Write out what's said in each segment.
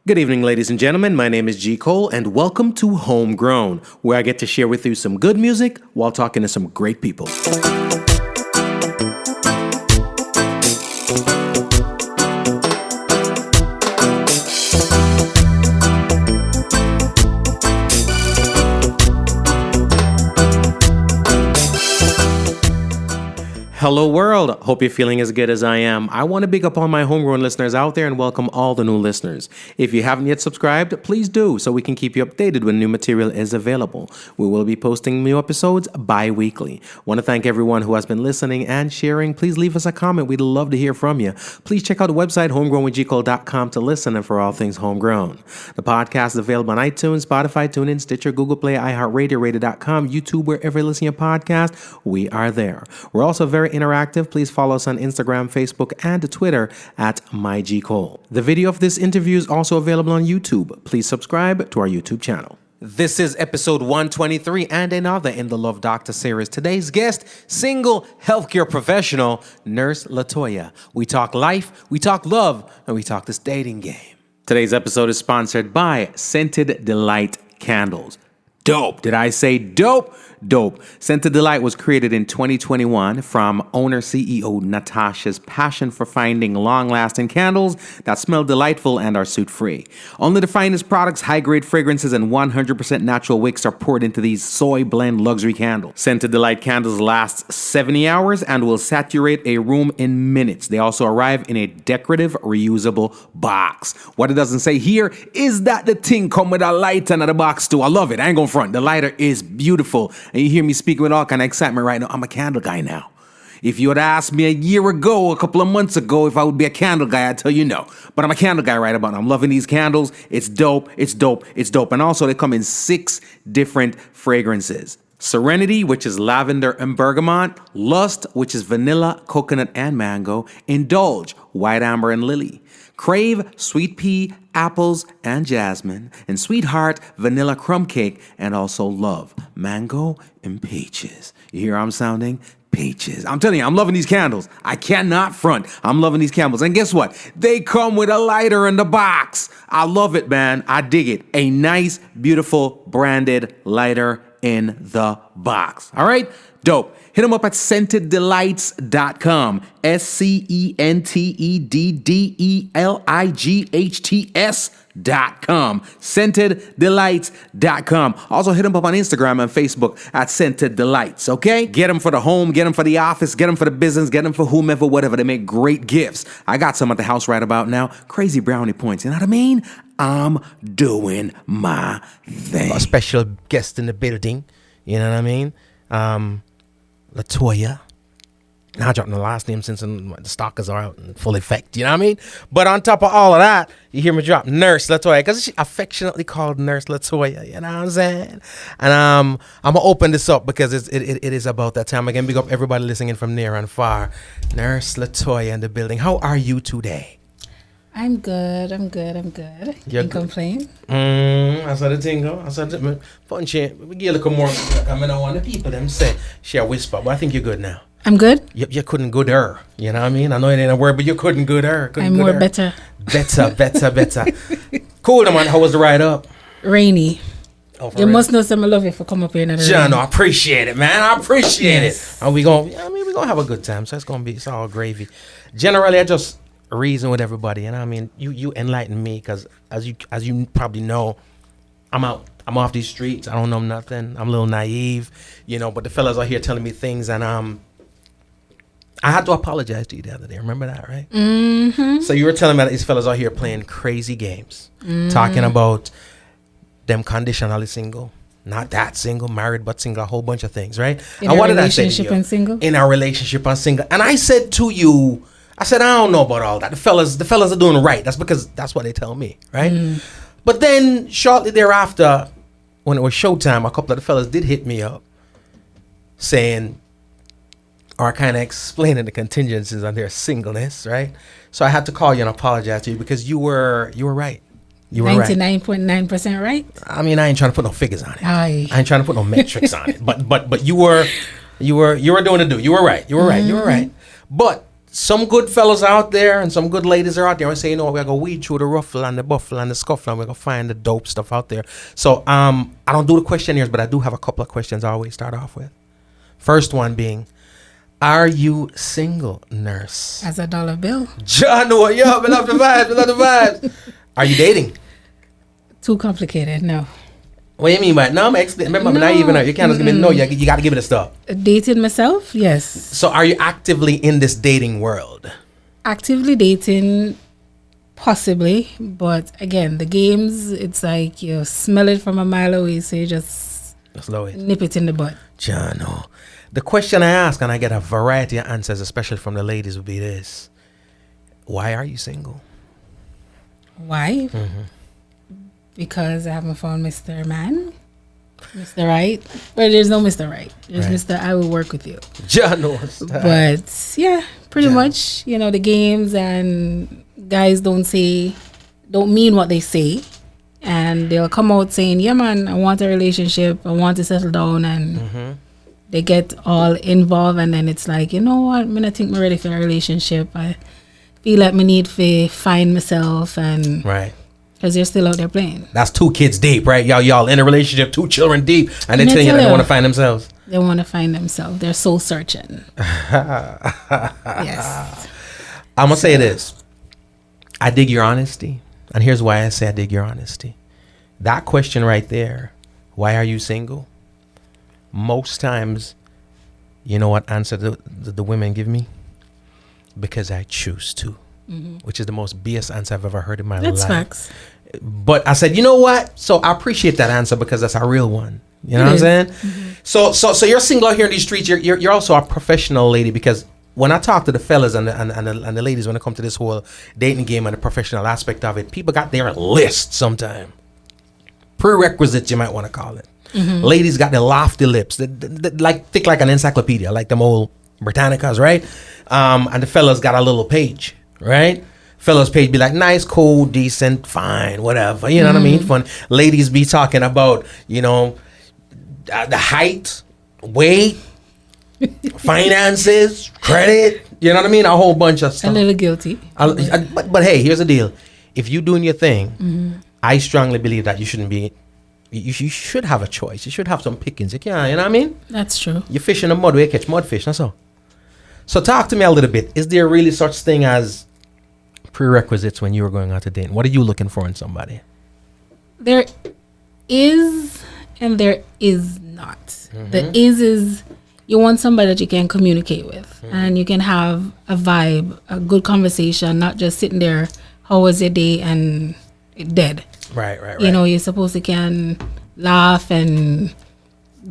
Good evening, ladies and gentlemen. My name is G. Cole, and welcome to Homegrown, where I get to share with you some good music while talking to some great people. Hello world, hope you're feeling as good as I am. I want to big up all my homegrown listeners out there and welcome all the new listeners. If you haven't yet subscribed, please do so we can keep you updated when new material is available. We will be posting new episodes bi-weekly. Want to thank everyone who has been listening and sharing. Please leave us a comment. We'd love to hear from you. Please check out the website homegrownwithgcole.com to listen and for all things homegrown. The podcast is available on iTunes, Spotify, TuneIn, Stitcher, Google Play, iHeartRadio, Radio.com, YouTube, wherever you listen to your podcast. We are there. We're also very interactive. Please follow us on Instagram, Facebook, and Twitter at MyGCole. The video of this interview is also available on YouTube. Please subscribe to our YouTube channel. This is episode 123 and another in the Love Doctor series. Today's guest, single healthcare professional, Nurse Latoya. We talk life, we talk love, and we talk this dating game. Today's episode is sponsored by Scented Delight Candles. Dope. Did I say dope? Dope. Scented Delight was created in 2021 from owner-CEO Natasha's passion for finding long-lasting candles that smell delightful and are soot-free. Only the finest products, high-grade fragrances, and 100% natural wicks are poured into these soy blend luxury candles. Scented Delight candles last 70 hours and will saturate a room in minutes. They also arrive in a decorative, reusable box. What it doesn't say here is that the thing come with a lighter in the box too. I love it. I ain't gonna front. The lighter is beautiful. And you hear me speaking with all kind of excitement right now. I'm a candle guy now. If you had asked me a year ago, a couple of months ago, if I would be a candle guy, I'd tell you no. But I'm a candle guy right about now. I'm loving these candles. It's dope. It's dope. It's dope. And also they come in 6 different fragrances. Serenity, which is lavender and bergamot. Lust, which is vanilla, coconut, and mango. Indulge, white amber and lily. Crave, sweet pea, apples, and jasmine. And Sweetheart, vanilla crumb cake. And also love, mango and peaches. You hear how I'm sounding? Peaches. I'm telling you, I'm loving these candles. I cannot front. I'm loving these candles. And guess what? They come with a lighter in the box. I love it, man. I dig it. A nice, beautiful, branded lighter in the box. All right? Dope. Hit them up at ScentedDelights.com. ScentedDelights.com. ScentedDelights.com. Also hit them up on Instagram and Facebook at Scented Delights, okay? Get them for the home, get them for the office, get them for the business, get them for whomever, whatever. They make great gifts. I got some at the house right about now. Crazy brownie points. You know what I mean? I'm doing my thing. A special guest in the building. You know what I mean? Latoya. Now I dropped the last name since the stalkers are out in full effect. You know what I mean? But on top of all of that, you hear me drop Nurse Latoya because she's affectionately called Nurse Latoya. You know what I'm saying? And I'm gonna open this up because it is about that time. Again, big up everybody listening from near and far. Nurse Latoya in the building. How are you today? I'm good. You can't complain. I saw the thing go. I saw the punch it. We get a little more. I mean, I want the people them say share whisper, but I think you're good now. I'm good. You couldn't go there. You know what I mean? I know it ain't a word, but you couldn't go there. I'm more better. Better. Cool, man. How was the ride up? Rainy. Oh, you must know some love if I come up here and John, I appreciate it, man. I appreciate it. And we're gonna have a good time. So it's all gravy. Generally, I just reason with everybody, and I mean, you enlighten me because as you probably know, I'm off these streets. I don't know nothing. I'm a little naive, but the fellas are here telling me things, and I had to apologize to you the other day. Remember that, right? Mm-hmm. So you were telling me that these fellas are here playing crazy games, talking about them conditionally single, not that single, married but single, a whole bunch of things, right? In a relationship and single. In our relationship and single, and I said to you, I don't know about all that. The fellas are doing right. That's because that's what they tell me, right? But then shortly thereafter, when it was showtime, a couple of the fellas did hit me up saying, or kind of explaining the contingencies on their singleness, right? So I had to call you and apologize to you because you were right. You were 99.9% right. I mean, I ain't trying to put no figures on it. Aye. I ain't trying to put no metrics on it. But you were doing the do. You were right. You were right. But some good fellas out there and some good ladies are out there and say, you know what, we're gonna weed through the ruffle and the buffle and the scuffle and we're gonna find the dope stuff out there. So I don't do the questionnaires, but I do have a couple of questions I always start off with. First one being, are you single, nurse? As a dollar bill. John, yo, we love the vibes. Are you dating? Too complicated, no. What do you mean by it? No, I'm explaining. Remember, I'm not even, you can't just give me, no, you got to give it a stop. Dated myself? Yes. So are you actively in this dating world? Actively dating, possibly. But again, the games, it's like you smell it from a mile away, so you just nip it in the butt. John, no. The question I ask, and I get a variety of answers, especially from the ladies, would be this. Why are you single? Why? Because I haven't found Mr. Man, Mr. Right. But there's no Mr. Right. There's Mr. I will work with you. John knows that. But yeah, pretty much, you know, the games and guys don't mean what they say. And they'll come out saying, yeah, man, I want a relationship. I want to settle down. And they get all involved. And then it's like, you know what? I mean, I think I'm ready for a relationship. I feel like I need to find myself. And right. Because they're still out there playing. That's 2 kids deep, right? Y'all in a relationship, 2 children deep, and they're telling you that they want to find themselves. They want to find themselves. They're soul searching. Yes. I'm going to say this. I dig your honesty. And here's why I say I dig your honesty. That question right there, why are you single? Most times, you know what answer the women give me? Because I choose to. Which is the most BS answer I've ever heard in my life. That's facts. But I said, you know what? So I appreciate that answer because that's a real one. You know what I'm saying? So you're single out here in these streets. You're also a professional lady, because when I talk to the fellas and the ladies when it comes to this whole dating game and the professional aspect of it, people got their list sometime. Prerequisites, you might want to call it. Ladies got their lofty lips, like thick like an encyclopedia, like them old Britannicas, right? And the fellas got a little page. Right? Fellas page be like nice, cool, decent, fine, whatever. You know what I mean? Fun. Ladies be talking about, you know, the height, weight, finances, credit. You know what I mean? A whole bunch of stuff. A little guilty. But hey, here's the deal. If you're doing your thing, I strongly believe that you shouldn't be. You should have a choice. You should have some pickings. You can't. You know what I mean? That's true. You fish in the mud where you catch mudfish. That's all. So talk to me a little bit. Is there really such thing as prerequisites when you were going out to date? What are you looking for in somebody? There is and there is not. The is you want somebody that you can communicate with and you can have a vibe, a good conversation, not just sitting there, how was your day and dead. Right. You know, you're supposed to can laugh and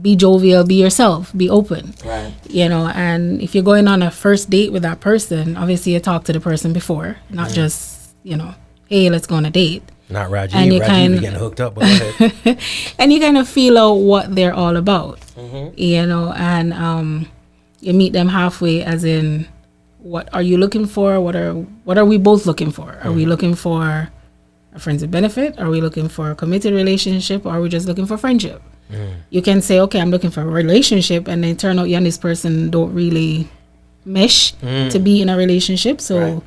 be jovial, be yourself, be open. Right. You know, and if you're going on a first date with that person, obviously you talk to the person before, not just, you know, hey, let's go on a date. Not Rajiv. And you Rajiv be getting hooked up. But go ahead. And you kind of feel out what they're all about, you know, and you meet them halfway, as in, what are you looking for? What are we both looking for? Are we looking for a friends with benefit? Are we looking for a committed relationship? Or are we just looking for friendship? You can say, okay, I'm looking for a relationship, and then turn out you and this person don't really mesh to be in a relationship, so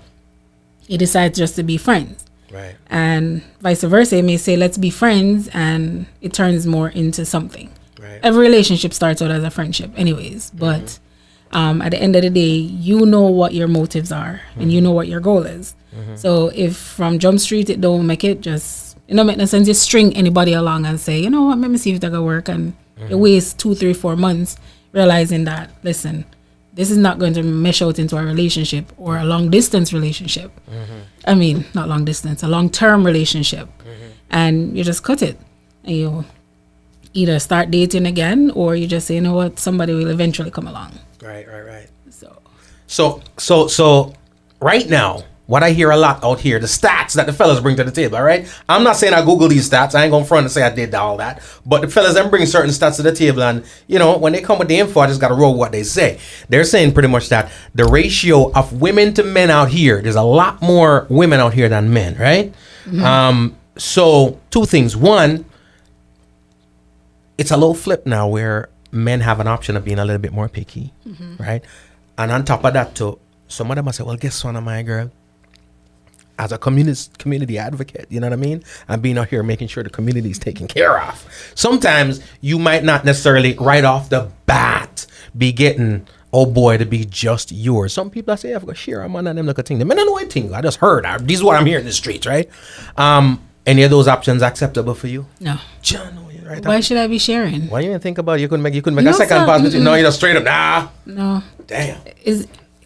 you decide just to be friends. Right. And vice versa, you may say, let's be friends, and it turns more into something. Right. Every relationship starts out as a friendship anyways, but at the end of the day, you know what your motives are, and you know what your goal is. So if from Jump Street it don't make it, just, it don't make no sense just string anybody along and say, you know what, let me see if that can work, and you waste 2, 3, 4 months realizing that, listen, this is not going to mesh out into a relationship or a long distance relationship. I mean, not long distance, a long term relationship. And you just cut it. And you either start dating again, or you just say, you know what, somebody will eventually come along. Right. So So right now, what I hear a lot out here, the stats that the fellas bring to the table, all right? I'm not saying I Google these stats. I ain't going to front and say I did all that. But the fellas, them bring certain stats to the table. And, you know, when they come with the info, I just got to roll with what they say. They're saying pretty much that the ratio of women to men out here, there's a lot more women out here than men, right? So 2 things. One, it's a little flip now where men have an option of being a little bit more picky, right? And on top of that, too, some of them I say, well, guess what, my girl? As a community advocate, you know what I mean? I'm being out here making sure the community is taken care of. Sometimes you might not necessarily right off the bat be getting, oh boy, to be just yours. Some people I say, I've got share, I'm on them like a thing. I don't know what thing. I just heard. This is what I'm hearing in the streets, right? Any of those options acceptable for you? No. John, right? Why should I be sharing? Why you didn't think about it? You couldn't make No, a second sir. pass between. No, you just straight up, nah. No. Damn.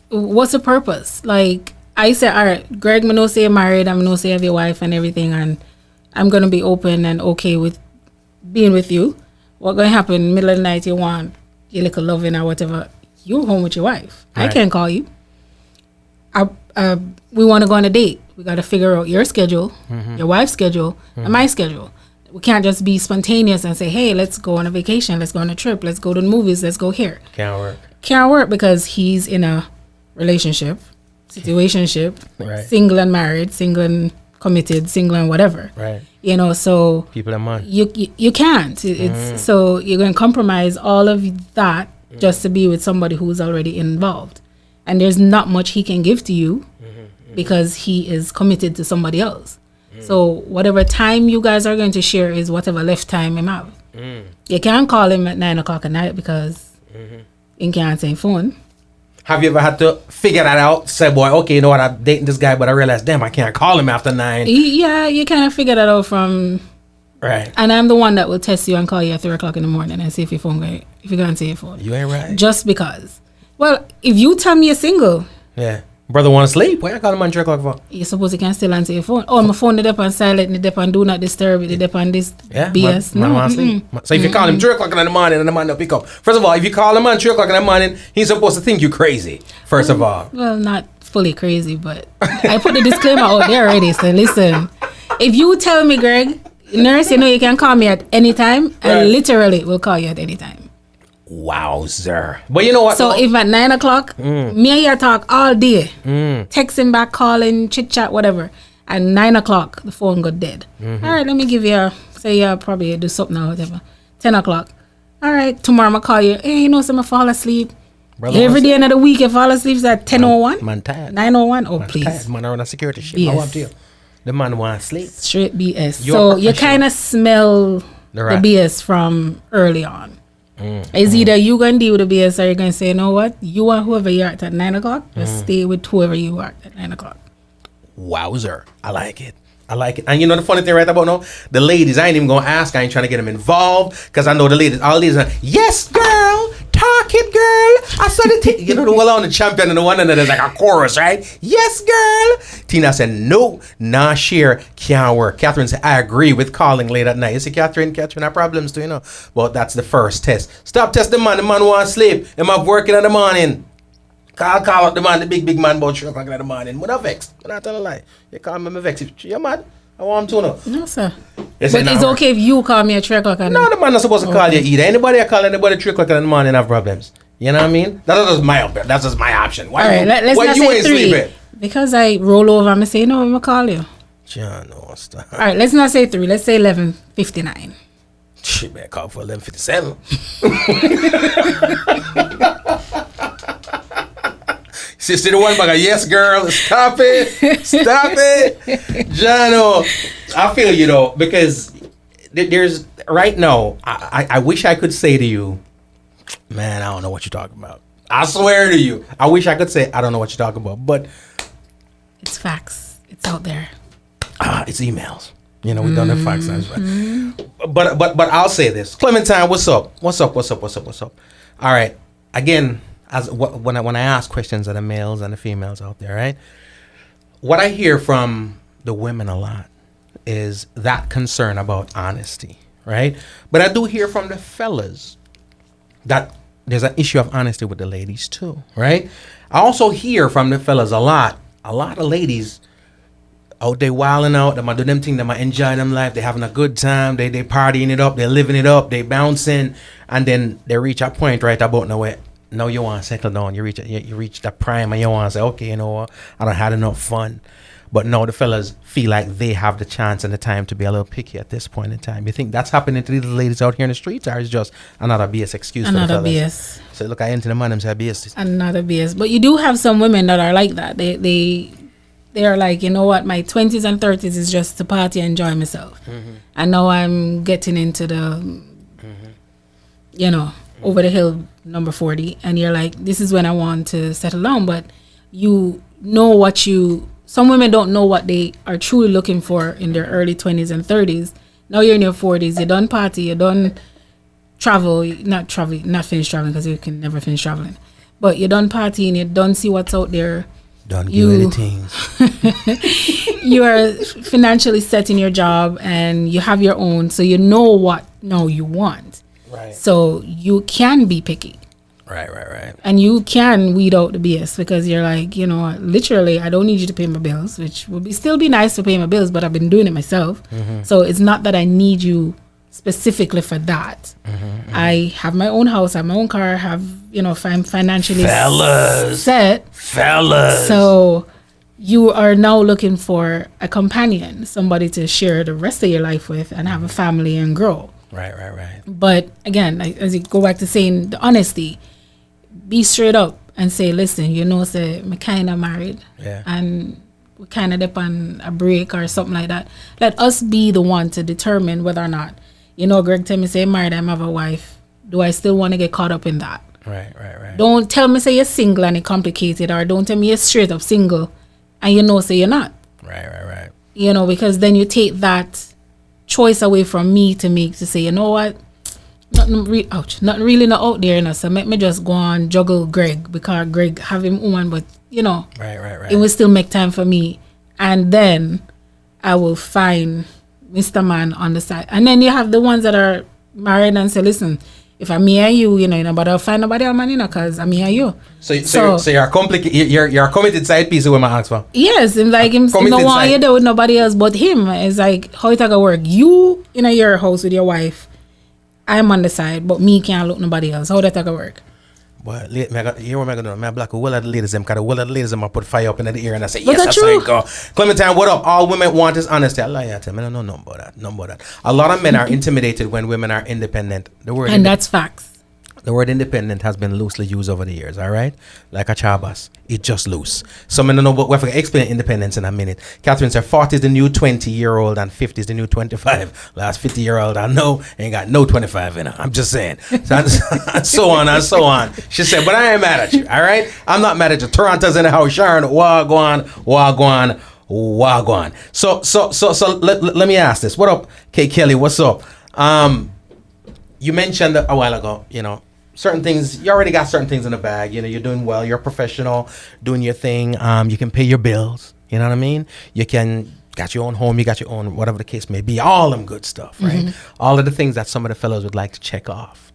What's the purpose? Like, I said, all right, Greg, I know say you're married, I know say you have your wife and everything, and I'm going to be open and okay with being with you. What's going to happen, middle of the night, you want your little loving or whatever, you home with your wife. Right. I can't call you. We want to go on a date. We got to figure out your schedule, your wife's schedule, and my schedule. We can't just be spontaneous and say, hey, let's go on a vacation, let's go on a trip, let's go to the movies, let's go here. Can't work. Can't work because he's in a relationship, situationship, Right. single and married, single and committed, single and whatever. Right. You know, so People in mind. you can't. It's so you're going to compromise all of that just to be with somebody who's already involved, and there's not much he can give to you because he is committed to somebody else. So whatever time you guys are going to share is whatever left time him have. You can't call him at 9 o'clock at night because he can't answer his phone. Have you ever had to figure that out? Say, boy, okay, you know what? I'm dating this guy, but I realized, damn, I can't call him after 9. Yeah, you kind of figure that out from. Right. And I'm the one that will test you and call you at 3 o'clock in the morning and see if your phone if you're going to answer your phone. You ain't right. Just because. Well, if you tell me you're single, Yeah. Brother want to sleep. Why you call him on 3 o'clock for? you suppose you can still answer your phone. Oh, my phone is up on silent, it up on do not disturb, it up on this Yeah. BS. Man want to sleep. So if you call him 3 o'clock in the morning and the man don't pick up. First of all, if you call him on 3 o'clock in the morning, he's supposed to think you crazy. First of all. Well, not fully crazy, but I put the disclaimer out there already. So listen, if you tell me, Greg, nurse, you know you can call me at any time, I Right. literally will call you at any time. Wowzer. But you know what? So if at 9 o'clock, me and you talk all day, texting back, calling, chit chat, whatever. At 9 o'clock, the phone got dead. All right, let me give you probably do something or whatever. 10 o'clock. All right, tomorrow I'm going to call you. Hey, you know, so I'm fall asleep. Brother Every wants day of the week, if fall asleep is at 10:01, Man tired. 9:01. Oh, Man please. tired. Man are on a security ship. BS. How up to you? The man want to sleep. Straight BS. You're So you professional. kind of smell The the rat. BS from early on. It's either you going to deal with the BS or you're going to say, you know what? You and whoever you are at 9 o'clock, just stay with whoever you are at 9 o'clock. Wowzer. I like it. I like it. And you know the funny thing right about now? The ladies, I ain't even going to ask. I ain't trying to get them involved because I know the ladies, all ladies are, yes, girl, talk it, girl. I saw the thing. You know the well on the champion and the one and there's like a chorus, right? Yes, girl. Tina said, no, nah, share, can't work. Catherine said, I agree with calling late at night. You see, Catherine have problems too, you know. But that's the first test. Stop testing the man. The man want to sleep. Him have working in the morning. Call out the man, the big man about 3 o'clock in the morning. When I vex, when I tell a lie. You call me, I'm vex. You're mad. I want him to know. No, sir. Yes, But it's okay if you call me at 3 o'clock at No, night. the man not supposed to call you either. Anybody that call anybody 3 o'clock in the morning have problems. You know what I mean? That's just my option. Why All right, let's why not you say ain't 3. sleeping? Because I roll over, I'm going to say, no, I'm going to call you. John, no, stop. All right, let's not say 3. Let's say 11:59. Shit, man, call for 11:57. Sister, the one bag, yes, girl, stop it, stop it, Jono. I feel you though because there's right now. I wish I could say to you, man, I don't know what you're talking about. I swear to you, I wish I could say I don't know what you're talking about, but It's facts. It's out there. it's emails. You know, we don't have fax. But I'll say this, Clementine, what's up? What's up? All right, again. When I ask questions of the males and the females out there, right? What I hear from the women a lot is that concern about honesty, right? But I do hear from the fellas that there's an issue of honesty with the ladies too, right? I also hear from the fellas a lot of ladies out there wilding out, they might do them things, they might enjoy them life, they having a good time, they partying it up, they living it up, they bouncing, and then they reach a point right about nowhere. No, you want to settle down. You reach that prime and you want to say, okay, you know what? I done had enough fun. but now the fellas feel like they have the chance and the time to be a little picky at this point in time. You think that's happening to these ladies out here in the streets, or is just another BS excuse for the Another fellas? BS. So look, I into the man and say BS. Another BS. But you do have some women that are like that. They are like, you know what, my 20s and 30s is just to party and enjoy myself. And now I'm getting into the, you know, over the hill number 40. And you're like, this is when I want to settle down. But you know what some women don't know what they are truly looking for in their early 20s and 30s. Now you're in your 40s, you done party, you done travel, not finish traveling because you can never finish traveling. But you done partying, you done see what's out there. Don't do anything. You are financially set in your job and you have your own, so you know what now you want. Right. So you can be picky. Right. And you can weed out the BS because you're like, you know, literally, I don't need you to pay my bills, which would still be nice to pay my bills, but I've been doing it myself. So it's not that I need you specifically for that. I have my own house, I have my own car, have, you know, if I'm financially set. So you are now looking for a companion, somebody to share the rest of your life with and have a family and grow. Right. But again, as you go back to saying the honesty, be straight up and say, listen, you know, say me kind of married and we kind of dip on a break or something like that. Let us be the one to determine whether or not, you know, Greg tell me say married, I have a wife. Do I still want to get caught up in that? Right. Don't tell me say you're single and it's complicated, or don't tell me you're straight up single and you know say you're not. Right. You know, because then you take that choice away from me to make to say, you know what, nothing really not out there, you know, so make me just go on juggle Greg because Greg have him woman, but you know, right. it will still make time for me, and then I will find Mr. Man on the side. And then you have the ones that are married and say, listen, if I'm me and you know, but I'll find nobody else, man, you know, because I'm me and you. So you're complicated. You're a committed side piece of what I ask for. Yes, and like him no want you there with nobody else but him. It's like how it gonna work. You in your house with your wife, I'm on the side, but me can't look nobody else. How that gonna work? But you know what I'm gonna do? I'm black. Well, of the ladies them, cause the well of the ladies them, I put fire up in the ear and I say, But yes, that's that's how true. it go. Clementine, what up? All women want is honesty. I lie to them. I don't know nothing about that. A lot of men are intimidated when women are independent. That's facts. The word independent has been loosely used over the years, all right? Like a chabas. It's just loose. Some don't know, but we're going to explain independence in a minute. Catherine said 40 is the new 20-year-old and 50 is the new 25. Last 50-year-old, I know, ain't got no 25 in her. I'm just saying. And so on. She said, but I ain't mad at you, all right? I'm not mad at you. Toronto's in the house. Sharon, wagwan. So let me ask this. What up, K. Kelly? What's up? You mentioned a while ago, you know, certain things, you already got certain things in the bag. You know, you're doing well, you're a professional, doing your thing. You can pay your bills, you know what I mean? You got your own home, you got your own, whatever the case may be, all them good stuff, right? All of the things that some of the fellows would like to check off.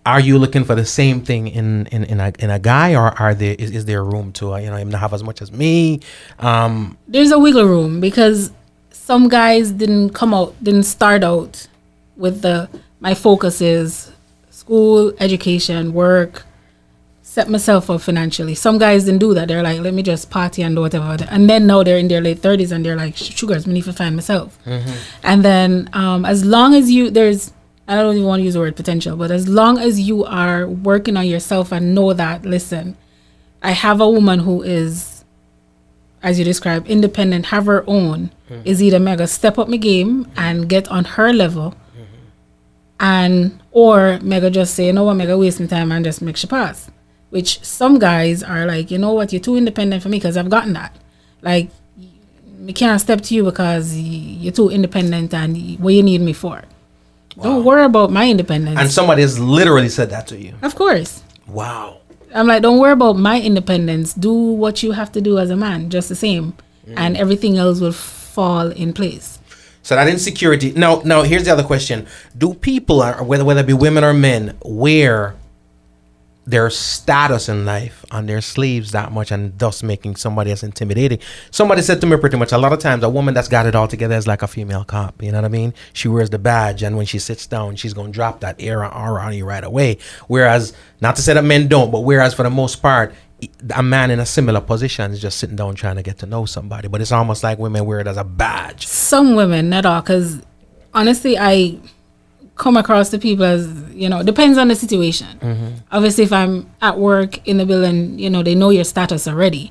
Are you looking for the same thing in a guy, or is there room to, you know, him not have as much as me? There's a wiggle room because some guys didn't start out with my focus is school, education, work, set myself up financially. Some guys didn't do that. They're like, let me just party and do whatever. And then now they're in their late 30s and they're like, sugars, me need to find myself. And then as long as I don't even want to use the word potential, but as long as you are working on yourself and know that, listen, I have a woman who is, as you described, independent, have her own, is either mega step up my game and get on her level, or mega just say, you know what, mega waste my time and just make she pass. Which some guys are like, you know what, you're too independent for me because I've gotten that. Like, me can't step to you because you're too independent and what you need me for. Wow. Don't worry about my independence. And somebody has literally said that to you. Of course. Wow. I'm like, don't worry about my independence. Do what you have to do as a man, just the same. And everything else will fall in place. So that insecurity. Now here's the other question. Do people, whether it be women or men, wear their status in life on their sleeves that much and thus making somebody else intimidating? Somebody said to me pretty much a lot of times, a woman that's got it all together is like a female cop. You know what I mean? She wears the badge, and when she sits down, she's going to drop that aura on you right away. Whereas, not to say that men don't, but whereas for the most part, a man in a similar position is just sitting down trying to get to know somebody. But it's almost like women wear it as a badge. Some women, not all, because honestly, I come across the people as, depends on the situation. Obviously, if I'm at work in the building, they know your status already.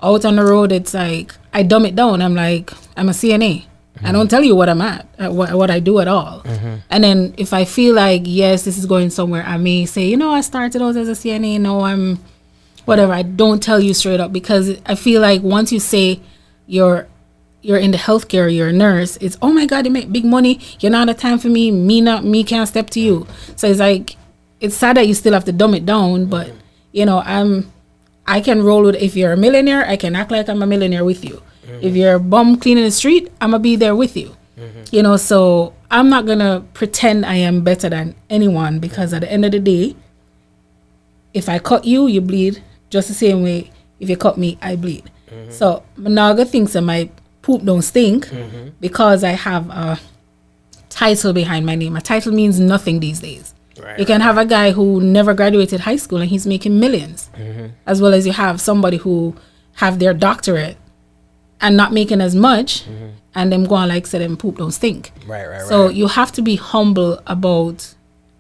Out on the road, it's like, I dumb it down. I'm like, I'm a CNA. I don't tell you what I'm at what I do at all. And then if I feel like, yes, this is going somewhere, I may say, I started out as a CNA. No, I'm whatever. I don't tell you straight up, because I feel like once you say you're in the healthcare, you're a nurse, it's, oh my God, you make big money, you're not a time for me can't step to you. So it's like, it's sad that you still have to dumb it down, but I can roll with, if you're a millionaire, I can act like I'm a millionaire with you. If you're a bum cleaning the street, I'm gonna be there with you. So I'm not gonna pretend I am better than anyone, because at the end of the day, if I cut you, you bleed just the same way. If you cut me, I bleed. So Managa thinks that my poop don't stink because I have a title behind my name. A title means nothing these days. Right, you can have a guy who never graduated high school and he's making millions, as well as you have somebody who have their doctorate and not making as much, and them going like say them poop don't stink. So you have to be humble about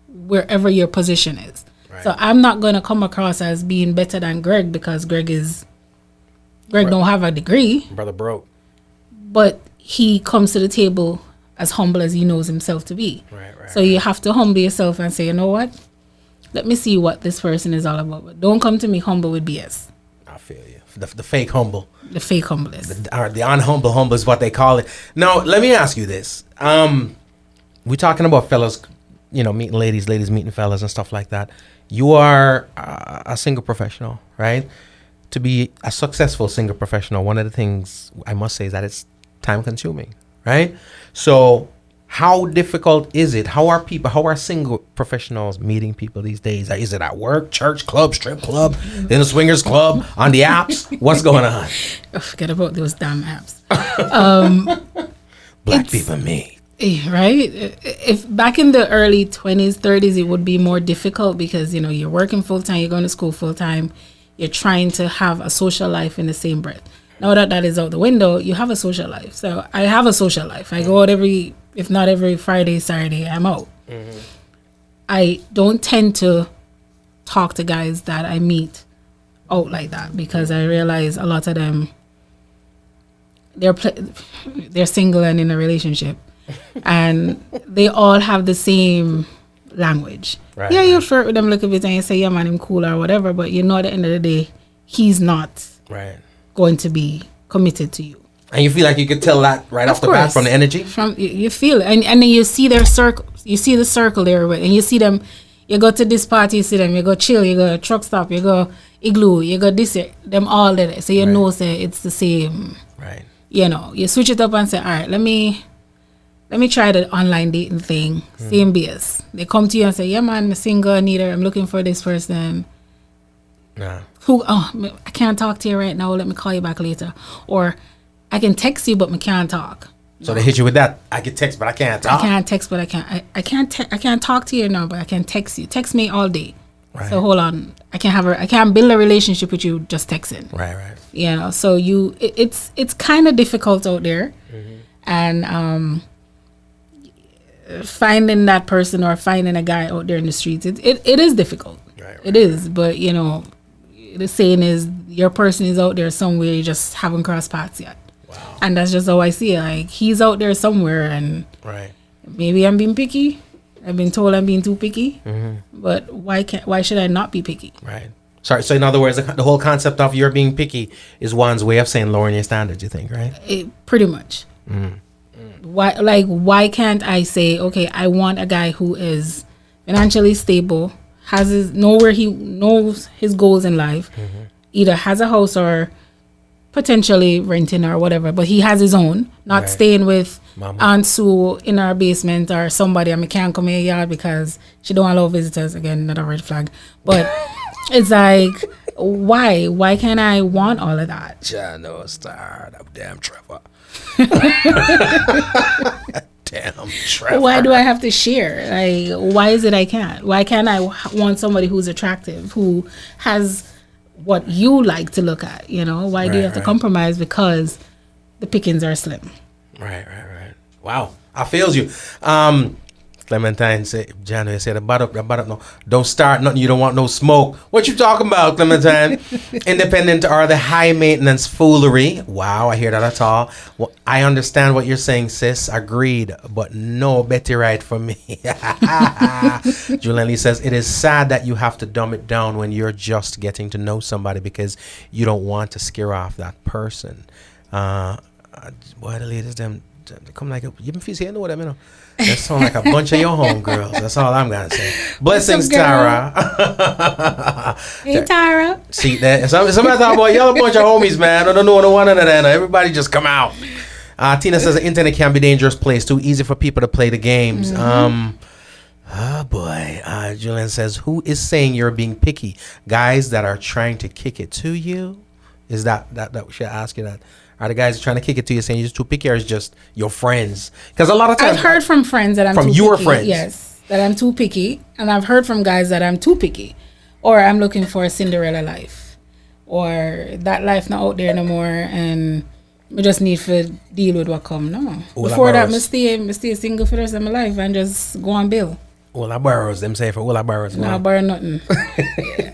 wherever your position is. So I'm not going to come across as being better than Greg, because Greg don't have a degree. Brother broke. But he comes to the table as humble as he knows himself to be. So you have to humble yourself and say, you know what? Let me see what this person is all about. But don't come to me humble with BS. I feel you. The fake humble. The fake humbleness. The unhumble humble is what they call it. Now, let me ask you this. We're talking about fellas, meeting ladies meeting fellas and stuff like that. You are a single professional, right? To be a successful single professional, one of the things I must say is that it's time consuming, right? So how difficult is it? How are single professionals meeting people these days? Is it at work, church, club, strip club, in a swingers club, on the apps? What's going on? Oh, forget about those damn apps. Black people me. Right? If back in the early 20s, 30s, it would be more difficult because, you're working full time, you're going to school full time, you're trying to have a social life in the same breath. Now that is out the window, you have a social life. So I have a social life. I go out if not every Friday, Saturday, I'm out. I don't tend to talk to guys that I meet out like that, because I realize a lot of them, they're single and in a relationship. And they all have the same language. You flirt with them a little bit and you say, yeah man, I'm cool or whatever, but at the end of the day, he's not going to be committed to you. And you feel like you could tell that right off the bat from the energy? You feel it. And then you see their circle, you see the circle there, and you see them, you go to this party, you see them, you go chill, you go truck stop, you go igloo, you go this, them all there. So you know say it's the same. You switch it up and say, all right, let me try the online dating thing. Same BS. They come to you and say, yeah man, I'm single, neither. I'm looking for this person. I can't talk to you right now. Let me call you back later. Or I can text you, but I can't talk. So they hit you with that. I can text, but I can't talk. I can't text, but I can't. I can't talk to you now, but I can text you. Text me all day. So hold on. I can't build a relationship with you just texting. So it's kind of difficult out there, and finding that person or finding a guy out there in the streets, it is difficult. It is, but the saying is your person is out there somewhere, you just haven't crossed paths yet. And that's just how I see it. Like, he's out there somewhere, and maybe I'm being picky. I've been told I'm being too picky, but why should I not be picky? Sorry. So in other words, the whole concept of you're being picky is one's way of saying lowering your standards, you think, right? Pretty much. Why can't I say, okay, I want a guy who is financially stable, knows his goals in life, either has a house or potentially renting or whatever, but he has his own, not staying with Mama. Aunt Sue in our basement or somebody, and I can't come in your yard because she don't allow visitors. Again, another red flag. But it's like, why can't I want all of that? Yeah, no, it's tired of damn Trevor. Damn Trevor. Why do I have to share? Like, why is it I can't? Why can't I want somebody who's attractive, who has what you like to look at. Why do you have to compromise because the pickings are slim? Right. Wow, I feels you. Clementine said, January said, about up, no. Don't start nothing, you don't want no smoke. What you talking about, Clementine? Independent are the high maintenance foolery. Wow, I hear that at all. Well, I understand what you're saying, sis. Agreed, but no Betty right for me. Julian Lee says, it is sad that you have to dumb it down when you're just getting to know somebody because you don't want to scare off that person. Boy, the ladies, them come like, you feel say, you know what I mean? That sound like a bunch of your homegirls. That's all I'm gonna say. Blessings, Tara. Hey, Tara. See that? Somebody thought about y'all a bunch of homies, man. I don't know one of that. Everybody just come out. Tina says the internet can be a dangerous place. Too easy for people to play the games. Oh boy. Julian says, who is saying you're being picky? Guys that are trying to kick it to you? Is that we should ask you that? Are the guys trying to kick it to you saying you're just too picky, or is just your friends? Because a lot of times I've heard from friends that I'm from too your picky. friends, yes, that I'm too picky, and I've heard from guys that I'm too picky, or I'm looking for a Cinderella life, or that life not out there no more, and we just need to deal with what come. No, before that, I stay single for the rest of my life and just go on bill. All I borrows, them say for all I borrows. No, I borrow nothing.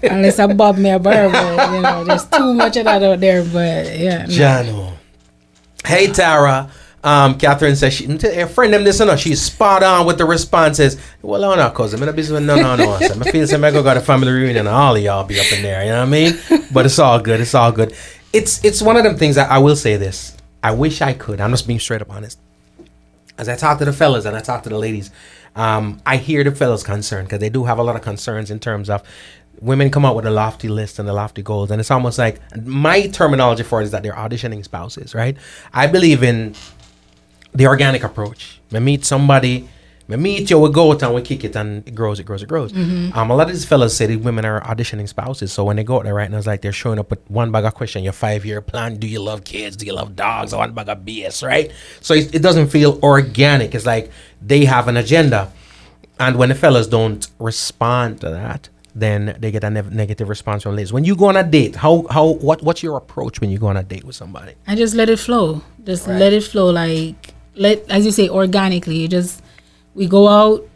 Unless I bob me a borrow, but there's too much of that out there. But yeah. Jano. Hey Tara. Catherine says a friend them this and she's spot on with the responses. Well, I'm not cousin. I'm not busy with no. So I feel like I got a family reunion and all of y'all be up in there. You know what I mean? But it's all good. It's all good. It's one of them things that I will say this. I wish I could. I'm just being straight up honest. As I talk to the fellas and I talk to the ladies, I hear the fellas' concern because they do have a lot of concerns in terms of women come out with a lofty list and a lofty goals, and it's almost like my terminology for it is that they're auditioning spouses, right? I believe in the organic approach. I meet somebody, I meet you, we go out and we kick it, and it grows. Mm-hmm. A lot of these fellas say that women are auditioning spouses, so when they go out there, right, and it's like they're showing up with one bag of question, your 5-year plan, do you love kids, do you love dogs, or one bag of BS, right? So it doesn't feel organic. It's like they have an agenda, and when the fellas don't respond to that, then they get a negative response from ladies. When you go on a date, what's your approach when you go on a date with somebody? I just let it flow. Let it flow, as you say, organically. We go out,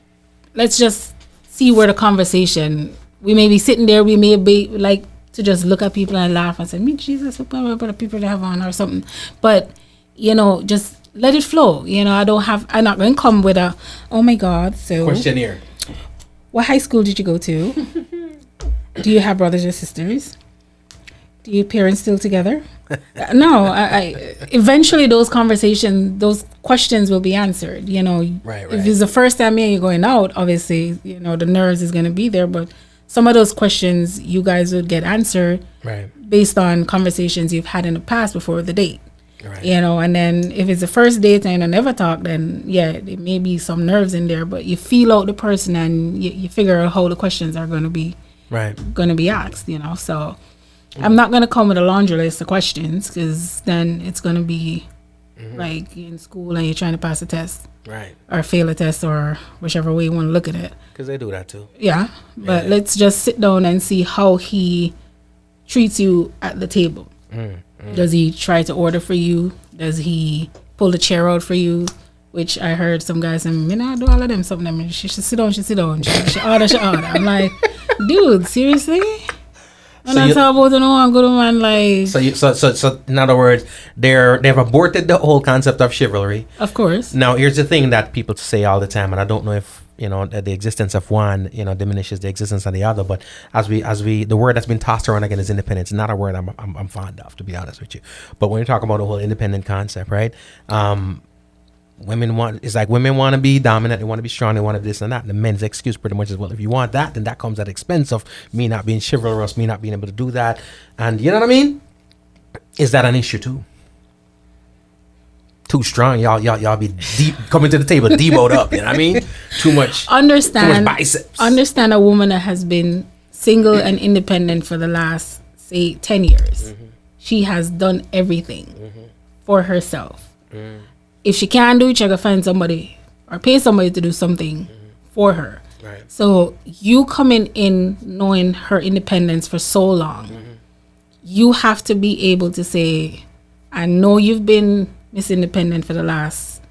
let's just see where the conversation, we may be sitting there, we may be like to just look at people and laugh and say, me Jesus, what the people they have on or something. But, just let it flow. I'm not going to come with a, oh my God, so. Questionnaire. What high school did you go to? Do you have brothers or sisters? Do your parents still together? No, I eventually those questions will be answered. Right. If it's the first time you're going out, obviously, the nerves is going to be there. But some of those questions you guys would get answered based on conversations you've had in the past before the date. Right. And then if it's the first date and you never talk, then there may be some nerves in there, but you feel out the person and you figure out how the questions are going to be asked, so I'm not going to come with a laundry list of questions, because then it's going to be like in school and you're trying to pass a test or fail a test, or whichever way you want to look at it, because they do that too. But let's just sit down and see how he treats you at the table. Does he try to order for you? Does he pull the chair out for you? Which I heard some guys saying, I do all of them. Some of them, she should sit down. She order. I'm like, dude, seriously? And that's how about I'm good man, like. So in other words, they've aborted the whole concept of chivalry. Of course. Now here's the thing that people say all the time, and I don't know if the existence of one diminishes the existence of the other, but as we the word that's been tossed around again is independence. Not a word I'm fond of, to be honest with you. But when you talk about the whole independent concept, right? Women want to be dominant, they want to be strong, they want to be this and that. And the men's excuse pretty much is, well, if you want that, then that comes at expense of me not being chivalrous, me not being able to do that. And you know what I mean? Is that an issue too? Too strong, y'all be deep coming to the table, deboed up. You know what I mean? Too much biceps. Understand a woman that has been single and independent for the last, say, 10 years. Mm-hmm. She has done everything for herself. If she can't do it, she gotta find somebody or pay somebody to do something for her. Right. So you coming in knowing her independence for so long, you have to be able to say, I know you've been Miss Independent for the last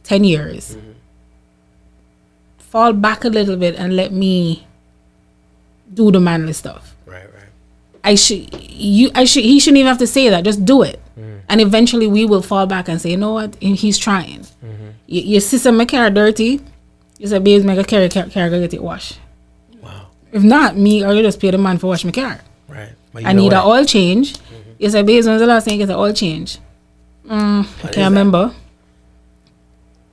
10 years. Fall back a little bit and let me do the manly stuff. Right. He shouldn't even have to say that. Just do it. And eventually we will fall back and say, you know what? He's trying. Your sister make car dirty. You say, babes, make a carry go get it washed. Wow. If not, me or you just pay the man for wash my car. Right. I need an oil change. You say, babes, when's the last time you get an oil change? I can't remember.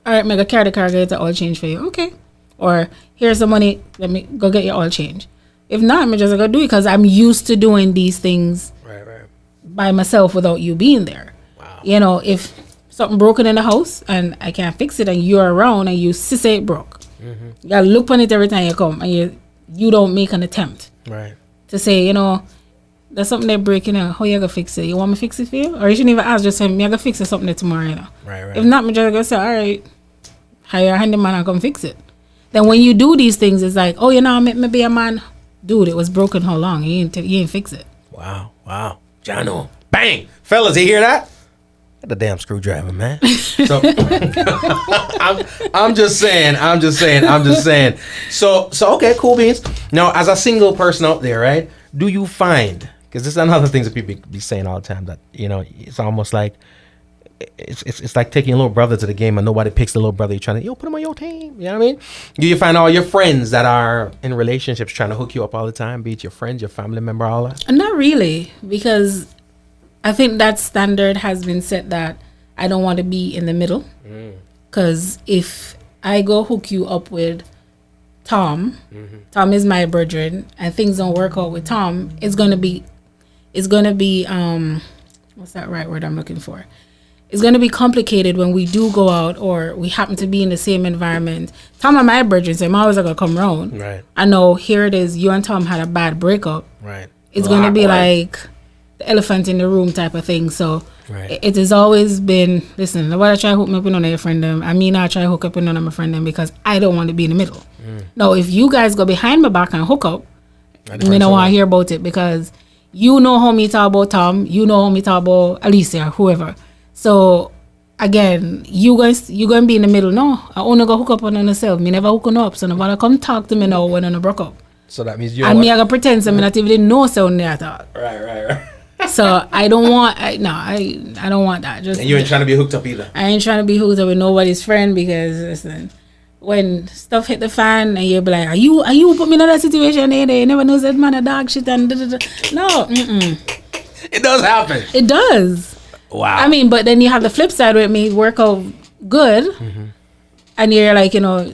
All right, make a carry the car, get the oil change for you. Okay. Or here's the money. Let me go get your oil change. If not, I'm just gonna do it because I'm used to doing these things by myself without you being there. Wow. You know, if something broken in the house and I can't fix it and you're around and you say it broke, you gotta look on it every time you come and you don't make an attempt to say, you know, there's something that breaking out. How you gonna fix it? You want me to fix it for you? Or you shouldn't even ask, just say, me I gonna fix it something tomorrow, you know. Right. If not, me just gonna say, all right, hire a handyman and come fix it. Then when you do these things, it's like, oh, you know, maybe a man, dude, it was broken how long? You ain't fix it. Wow. Jono. Bang. Fellas, you hear that? Got the damn screwdriver, man. So I'm just saying. So okay, cool beans. Now, as a single person out there, right? Do you find, because this is another thing that people be saying all the time, that, you know, it's almost like it's like taking a little brother to the game and nobody picks the little brother. You're trying to, put him on your team. You know what I mean? Do you find all your friends that are in relationships trying to hook you up all the time, be it your friends, your family member, all that? Not really, because I think that standard has been set that I don't want to be in the middle. Because if I go hook you up with Tom, Tom is my brethren, and things don't work out with Tom, it's gonna be what's that right word I'm looking for? It's going to be complicated when we do go out or we happen to be in the same environment. Tom and my brethren, so I'm always going to come around. Right. I know, here it is, you and Tom had a bad breakup. Right. It's going to be like the elephant in the room type of thing. So it has always been, listen, nobody try to hook me up with none of your friend them. I mean, I try to hook up with none of my friend them because I don't want to be in the middle. Now, if you guys go behind my back and hook up, me don't want to hear about it because you know how me talk about Tom, you know how me talk about Alicia, whoever. So again, you gonna be in the middle. No, I only go hook up on myself. Me never hooking up. So nobody come talk to me now when I broke up. So that means you and me I gotta pretend I'm not even know sound there at all. Right. So I don't want I don't want that. Just and you ain't trying to be hooked up either. I ain't trying to be hooked up with nobody's friend because listen, when stuff hit the fan and you be like, are you put me in that situation there? They never knows that man a dog shit and no. It does happen. It does. Wow. I mean, but then you have the flip side where it may work out good, and you're like, you know,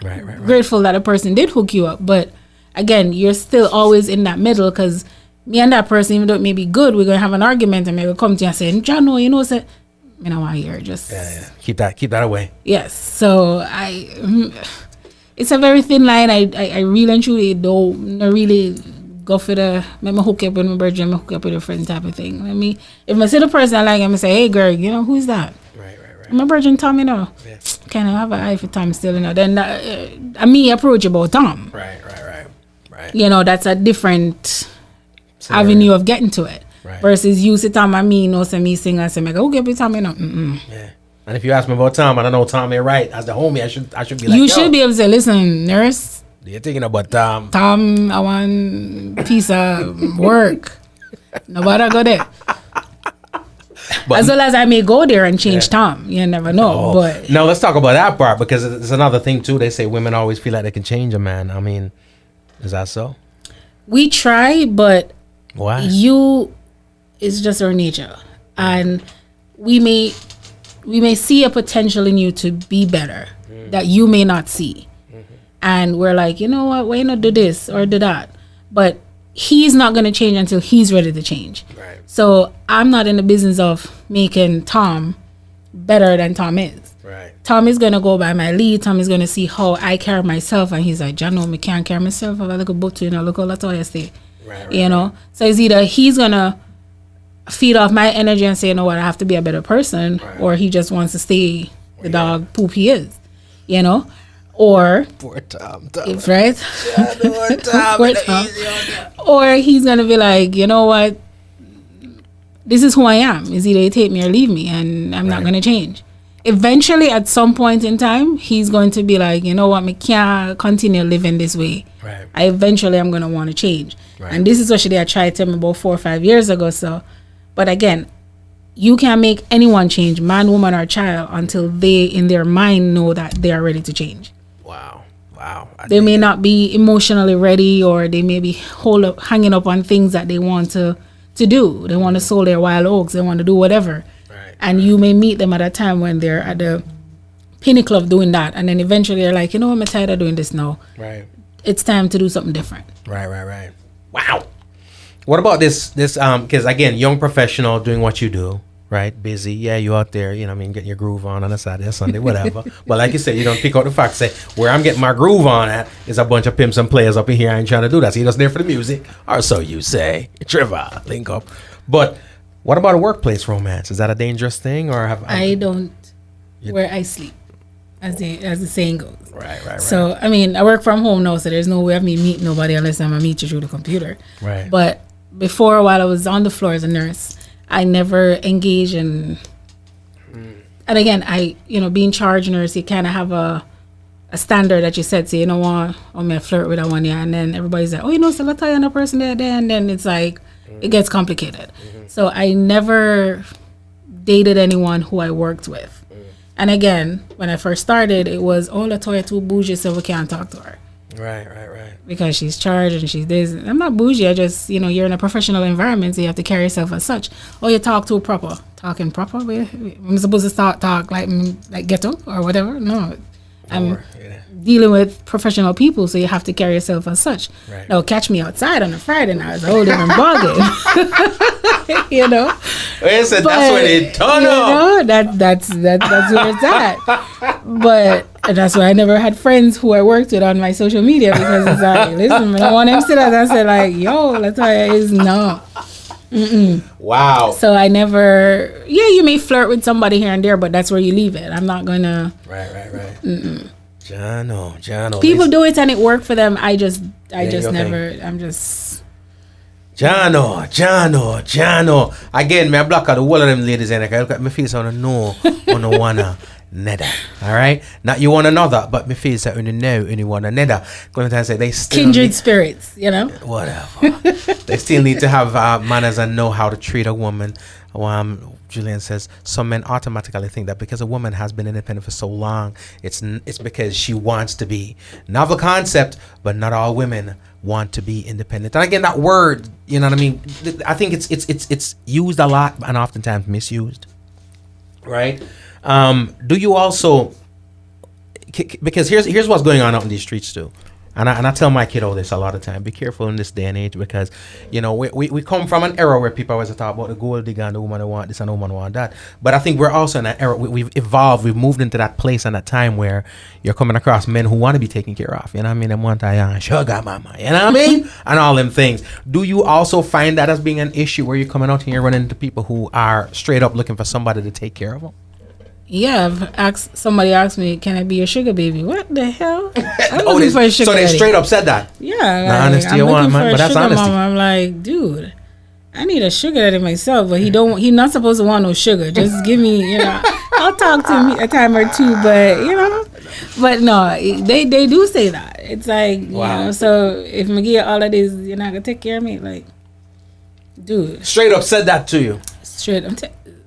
right. grateful that a person did hook you up. But again, you're still always in that middle because me and that person, even though it may be good, we're gonna have an argument and maybe come to you and say, John, you know, say, I don't want to hear just keep that away. Yes. So it's a very thin line. I really and truly don't really go for the let me hook up with my brother, me hook up with a friend type of thing. Let me, if I see the person I like, I'm gonna say, hey Greg, you know, who's that? Right. My brother Tom, you know. Yeah. Can I have an eye for Tom still, you know? Then me approach about Tom. Right. You know, that's a different avenue of getting to it. Right. Versus you sit Tom and me, you know, say me sing and say, me go hook up with Tom, you know. Yeah. And if you ask me about Tom, and I know Tom ain't right, as the homie, I should be like, you should be able to say, listen, nurse. You're thinking about Tom. Tom, I want piece of work. Nobody go there. But, as well as I may go there and change Tom. You never know. But no, let's talk about that part because it's another thing too. They say women always feel like they can change a man. I mean, is that so? We try, but why? It's just our nature. And we may see a potential in you to be better that you may not see. And we're like, you know what, why not do this or do that? But he's not going to change until he's ready to change. Right. So I'm not in the business of making Tom better than Tom is. Right. Tom is going to go by my lead. Tom is going to see how I carry myself. And he's like, Jano, me can't carry myself. If I look at both, you know, look how Latoya stay. Right. You know? So it's either he's going to feed off my energy and say, you know what, I have to be a better person. Right. Or he just wants to stay the dog poop he is. You know? Or poor Tom. It's right. Poor Tom. Or he's gonna be like, you know what, this is who I am. It's either you take me or leave me, and I'm not going to change. Eventually, at some point in time, he's going to be like, you know what, I can't continue living this way. Right. Eventually, I'm going to want to change. Right. And this is what I tried to tell me about 4 or 5 years ago. So, but again, you can't make anyone change, man, woman, or child, until they, in their mind, know that they are ready to change. Wow. They may not be emotionally ready, or they may be hanging up on things that they want to do. They want to sow their wild oats. They want to do whatever. Right. And you may meet them at a time when they're at the pinnacle of doing that. And then eventually they're like, you know what, I'm tired of doing this now. Right. It's time to do something different. Right. Wow. What about this, because again, young professional doing what you do, right? Busy. Yeah, you out there, you know what I mean, getting your groove on a Saturday or Sunday, whatever. But like you said, you don't pick out the facts. Say, where I'm getting my groove on at is a bunch of pimps and players up in here. I ain't trying to do that. So you're just there for the music. Or so you say. Trevor, link up. But what about a workplace romance? Is that a dangerous thing? Or have I don't where I sleep, as the saying goes. Right. So, I mean, I work from home now, so there's no way of me meeting nobody unless I'm going to meet you through the computer. Right. But before, while I was on the floor as a nurse, I never engaged in... And again, being charge nurse, you kind of have a standard that you set. So, you know what, I'm going to flirt with that one, yeah. And then everybody's like, oh, so Latoya and a person there. And then it's like, it gets complicated. So I never dated anyone who I worked with. And again, when I first started, it was, oh, Latoya too bougie, so we can't talk to her. Right. Because she's charged and she's this. I'm not bougie. I just, you're in a professional environment, so you have to carry yourself as such. Oh, you talk too proper. Talking proper? I'm supposed to talk like ghetto or whatever? No. I'm dealing with professional people, so you have to carry yourself as such. Right. Now, catch me outside on a Friday night, it's a whole different ballgame. you know? Listen, that's when it turn up. That's where it's at. But that's why I never had friends who I worked with on my social media, because it's like, listen, I want them to sit there and say like, yo, Latoya is no. Wow. So I never, you may flirt with somebody here and there, but that's where you leave it. I'm not gonna. Right. Jano. People do it and it worked for them. I just never. I'm just. Jano. Again, me I block out the whole of them ladies and I look at my face on a no, on a wanna. Neither. All right, not you want another, but me feel that you know and you want another. Going to say they still kindred spirits, whatever. They still need to have manners and know how to treat a woman. Julian says some men automatically think that because a woman has been independent for so long, it's because she wants to be. Novel concept, but not all women want to be independent. And again, that word, you know what I mean? I think it's used a lot and oftentimes misused. Right? Do you also, because here's what's going on out in these streets too, and I tell my kiddo this a lot of time: be careful in this day and age, because we come from an era where people always talk about the gold digger and the woman who want this and the woman who want that. But I think we're also in an era we've evolved, we've moved into that place and that time where you're coming across men who want to be taken care of. You know what I mean? Them want a sugar mama. You know what I mean? And all them things. Do you also find that as being an issue where you're coming out here and running into people who are straight up looking for somebody to take care of them? Yeah, somebody asked me, can I be your sugar baby? What the hell? I'm looking for a sugar so they daddy. straight up said that? Yeah. Nah, honesty I'm you looking want, for man, a but that's sugar honesty. mama. I'm like, dude, I need a sugar daddy myself, but he not supposed to want no sugar. Just give me, I'll talk to him a time or two, but no, they do say that. It's like, wow. So if I get all of this, you're not going to take care of me? Like, dude. Straight up said that to you? Straight up.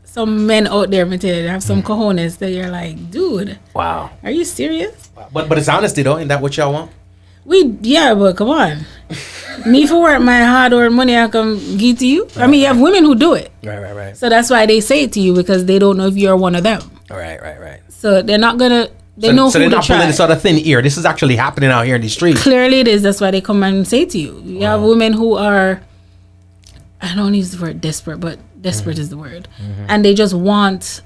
Some men out there, they have some cojones that you're like, dude. Wow. Are you serious? But it's honesty though, ain't that what y'all want? But come on. Me for work my hard-earned money I can give to you. I mean, you have women who do it. Right. So that's why they say it to you, because they don't know if you're one of them. Right. So they're not gonna. They know so who they're to not try. pulling this out of thin ear. This is actually happening out here in these streets. Clearly, it is. That's why they come and say to you. You have women who are. I don't use the word desperate, but desperate is the word. And they just want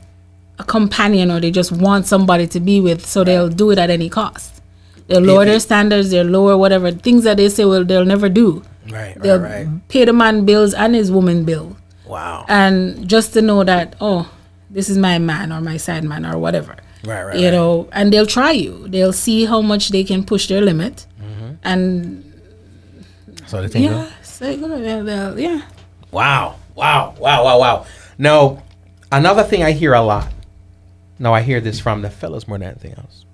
a companion, or they just want somebody to be with, so they'll do it at any cost. They'll lower their standards, they'll lower whatever things that they say they'll never do. They'll pay the man bills and his woman bill. Wow. And just to know that, this is my man or my side man or whatever. Right. And they'll try you. They'll see how much they can push their limit. And so they think yeah. Wow. Wow. Now, another thing I hear a lot. Now, I hear this from the fellas more than anything else.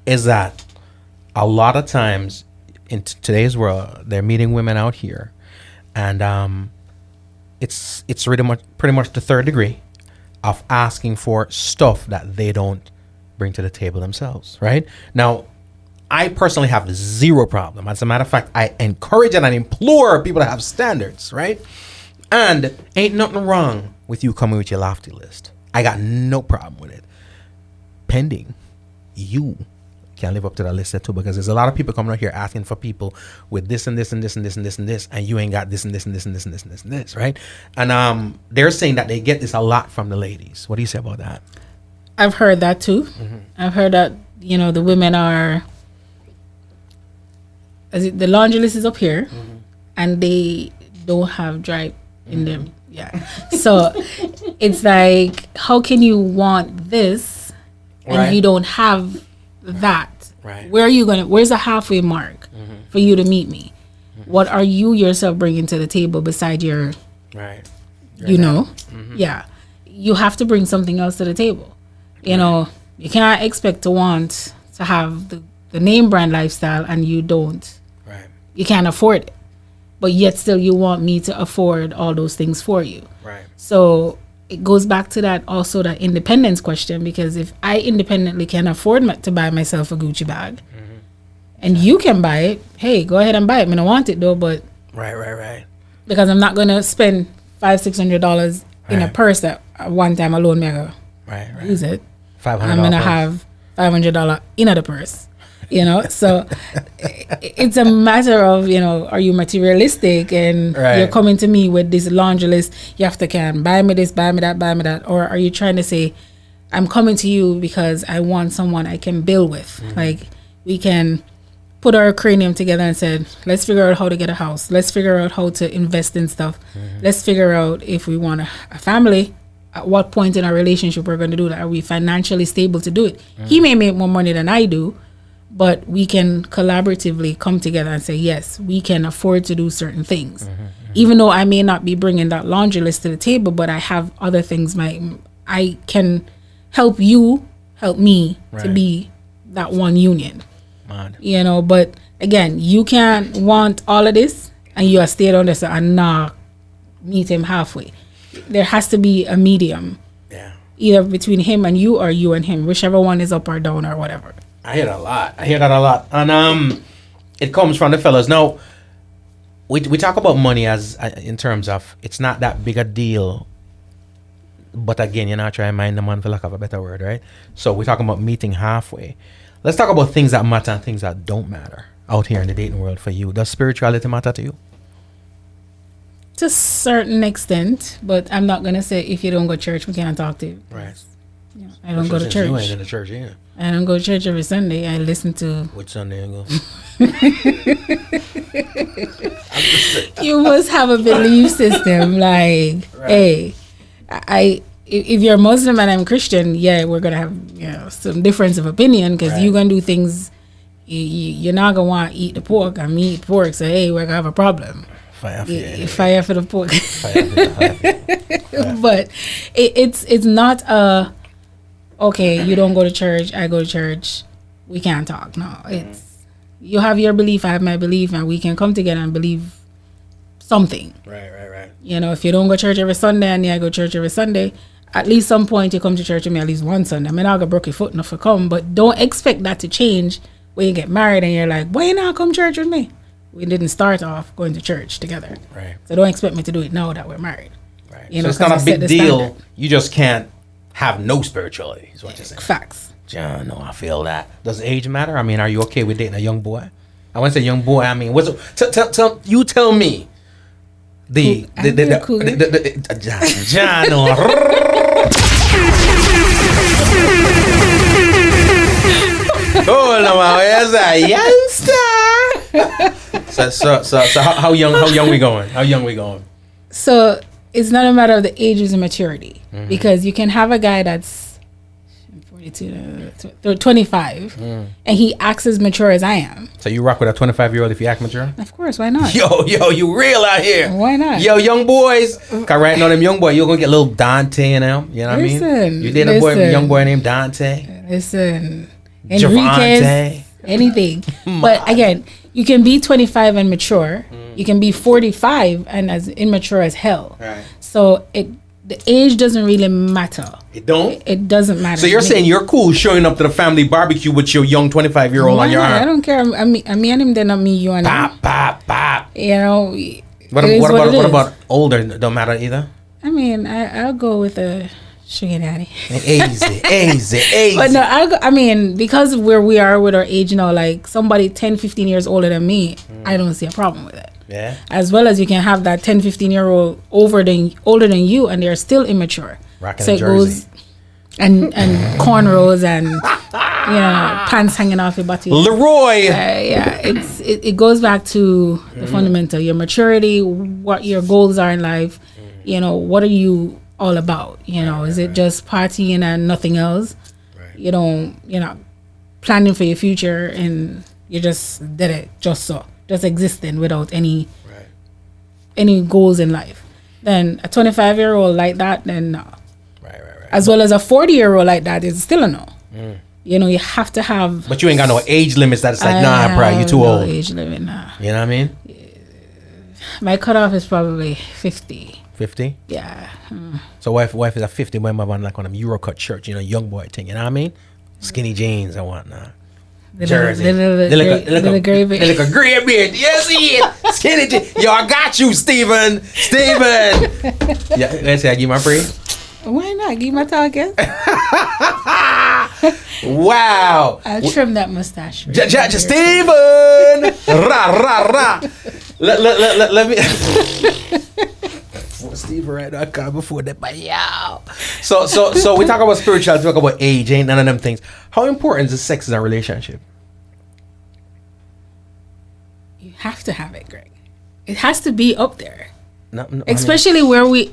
Is that a lot of times in today's world, they're meeting women out here, and it's pretty much the third degree of asking for stuff that they don't bring to the table themselves, right? Now, I personally have zero problem. As a matter of fact, I encourage and I implore people to have standards, right? And ain't nothing wrong with you coming with your lofty list. I got no problem with it. Pending you can live up to that list too, because there's a lot of people coming out here asking for people with this and this and this and this and this and this, and you ain't got this and this and this and this and this and this and this, right? And they're saying that they get this a lot from the ladies. What do you say about that? I've heard that too. I've heard that, the women are, the laundry list is up here, and they don't have dry in them. Yeah. So it's like, how can you want this and you don't have that? Right. Where's the halfway mark for you to meet me? What are you yourself bringing to the table beside your, yeah. You have to bring something else to the table. You cannot expect to want to have the name brand lifestyle and you don't. Right. You can't afford it. But yet still you want me to afford all those things for you. Right. So it goes back to that independence question, because if I independently can afford to buy myself a Gucci bag and you can buy it, hey, go ahead and buy it. I don't want it though, but Right. because I'm not gonna spend $500-600 in a purse that one time alone me go use it. $500. I'm gonna have $500 in the purse. So it's a matter of, are you materialistic and you're coming to me with this laundry list, you have to buy me this, buy me that, or are you trying to say, I'm coming to you because I want someone I can build with. Like, we can put our cranium together and said, let's figure out how to get a house. Let's figure out how to invest in stuff. Let's figure out if we want a family, at what point in our relationship we're going to do that. Are we financially stable to do it? He may make more money than I do, but we can collaboratively come together and say, yes, we can afford to do certain things. Even though I may not be bringing that laundry list to the table, but I have other things. I can help you, help me to be that one union. Mad. But again, you can't want all of this and you are staying on this and not meet him halfway. There has to be a medium. Yeah. Either between him and you or you and him, whichever one is up or down or whatever. I hear that a lot. And it comes from the fellas. Now, we talk about money as in terms of it's not that big a deal. But again, you're not trying to mind the man, for lack of a better word, right? So we're talking about meeting halfway. Let's talk about things that matter and things that don't matter out here in the dating world for you. Does spirituality matter to you? To a certain extent, but I'm not going to say if you don't go to church, we can't talk to you. Right. I don't go to church. You ain't in the church, yeah. I don't go to church every Sunday. I listen to... Which Sunday you go? You must have a belief system. Like, hey, if you're Muslim and I'm Christian, yeah, we're going to have some difference of opinion, because you're going to do things... You're not going to want to eat the pork and me eat pork. So, hey, we're going to have a problem. Fire for the pork. But it's not a... Okay, you don't go to church, I go to church, we can't talk. No, it's, you have your belief, I have my belief, and we can come together and believe something. Right. If you don't go to church every Sunday and I go to church every Sunday, at least some point you come to church with me at least one Sunday. I mean, I'll go broke your foot enough to come, but don't expect that to change when you get married and you're like, why you not come to church with me? We didn't start off going to church together. Right. So don't expect me to do it now that we're married. Right. So it's not a big deal. Standard. You just can't have no spirituality, is what you're saying. Facts. John, no, I feel that. Does age matter? I mean, are you okay with dating a young boy? I want to say young boy. I mean, what's you tell me the John. Oh no, where's a youngster? So how young we going? How young we going? So it's not a matter of the ages and maturity, because you can have a guy that's 42, 25, and he acts as mature as I am. So you rock with a 25-year-old if you act mature? Of course, why not? Yo, you real out here. Why not? Yo, young boys. Cause right now them young boy, you're gonna get little Dante in them. You know what I mean? Listen, You did a young boy named Dante. Listen, Javante. Enriquez, anything. But again, you can be 25 and mature. You can be 45 and as immature as hell. Right. So the age doesn't really matter. It don't? It doesn't matter. So you're saying you're cool showing up to the family barbecue with your young 25-year-old on your I arm? don't care. I mean and him, then not me, you and him. Pop, pop, pop. You know. What about older? Don't matter either? I mean, I'll go with a sugar daddy. Easy. But no, I mean, because of where we are with our age now, like somebody 10, 15 years older than me, I don't see a problem with it. Yeah. As well as you can have that 10, 15-year-old older than you, and they're still immature. Rocking so a it jersey. goes and cornrows and pants hanging off your body. Leroy. It goes back to the fundamental, your maturity, what your goals are in life. What are you all about? Is it just partying and nothing else? Right. You're not planning for your future, and you just did it just existing without any goals in life. Then a 25-year-old like that, then no. Right. As well as a 40-year-old like that is still a no. You have to have. But you ain't got no age limits that it's like, nah, bro, you too old. Age limit, nah. You know what I mean? My cutoff is probably 50. 50? Yeah. So wife is at 50 when my man like on them Eurocut shirts, young boy thing, you know what I mean? Skinny jeans and whatnot. Jersey. They look a gray beard. Yes, he is. Skinny jeans. Yo, I got you, Steven. Yeah, let's say I give my free. Why not? Give my target. Wow. I'll trim that mustache. Steven. Ra. Let me. Steve right now, before that, but yeah. So we talk about spirituality, talk about age, ain't none of them things. How important is sex in a relationship? You have to have it, Greg. It has to be up there. No, especially where we.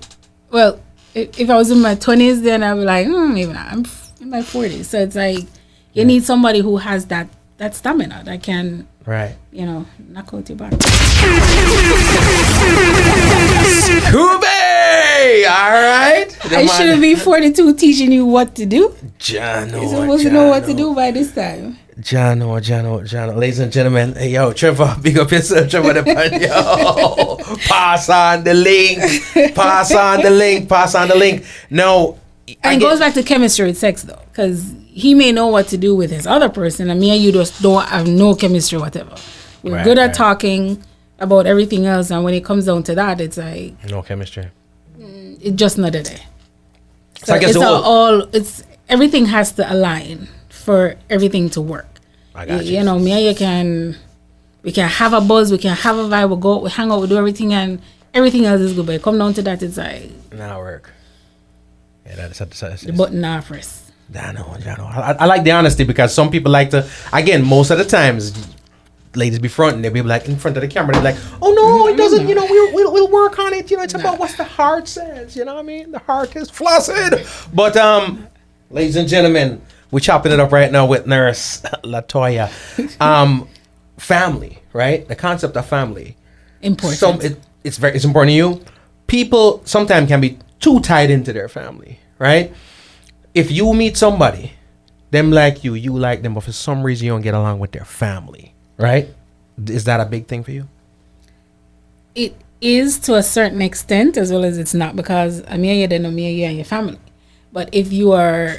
Well, if I was in my 20s, then I'd be like, maybe not. I'm in my 40s, so it's like you need somebody who has that stamina that can. Right. Knock out your back. Scooby! All right. I shouldn't be 42 teaching you what to do. Jano. You're supposed to know what to do by this time. Jano. Ladies and gentlemen, hey, yo, Trevor, big up yourself, Trevor. Yo, pass on the link. No. And it goes back to chemistry with sex, though, because he may know what to do with his other person, and me and you just don't have no chemistry, whatever. We're good at talking about everything else, and when it comes down to that, it's like no chemistry. It's just not a day. So I guess everything has to align for everything to work. I got you. Me and you we can have a buzz, we can have a vibe, we go, we hang out, we do everything, and everything else is good. But it come down to that, it's like now work. Yeah, that's the button off press. I know. I like the honesty because some people like to. Again, most of the times, ladies be fronting. They'll be like in front of the camera. They're like, "Oh no, it doesn't. We'll work on it. It's about what the heart says. You know what I mean? The heart is flaccid." But ladies and gentlemen, we're chopping it up right now with Nurse Latoya. Family, right? The concept of family. Important. It's important to you. People sometimes can be too tied into their family, right? If you meet somebody, them like you like them, but for some reason you don't get along with their family, right? Is that a big thing for you? It is to a certain extent, as well as it's not, because you don't know me, you and your family. But if you are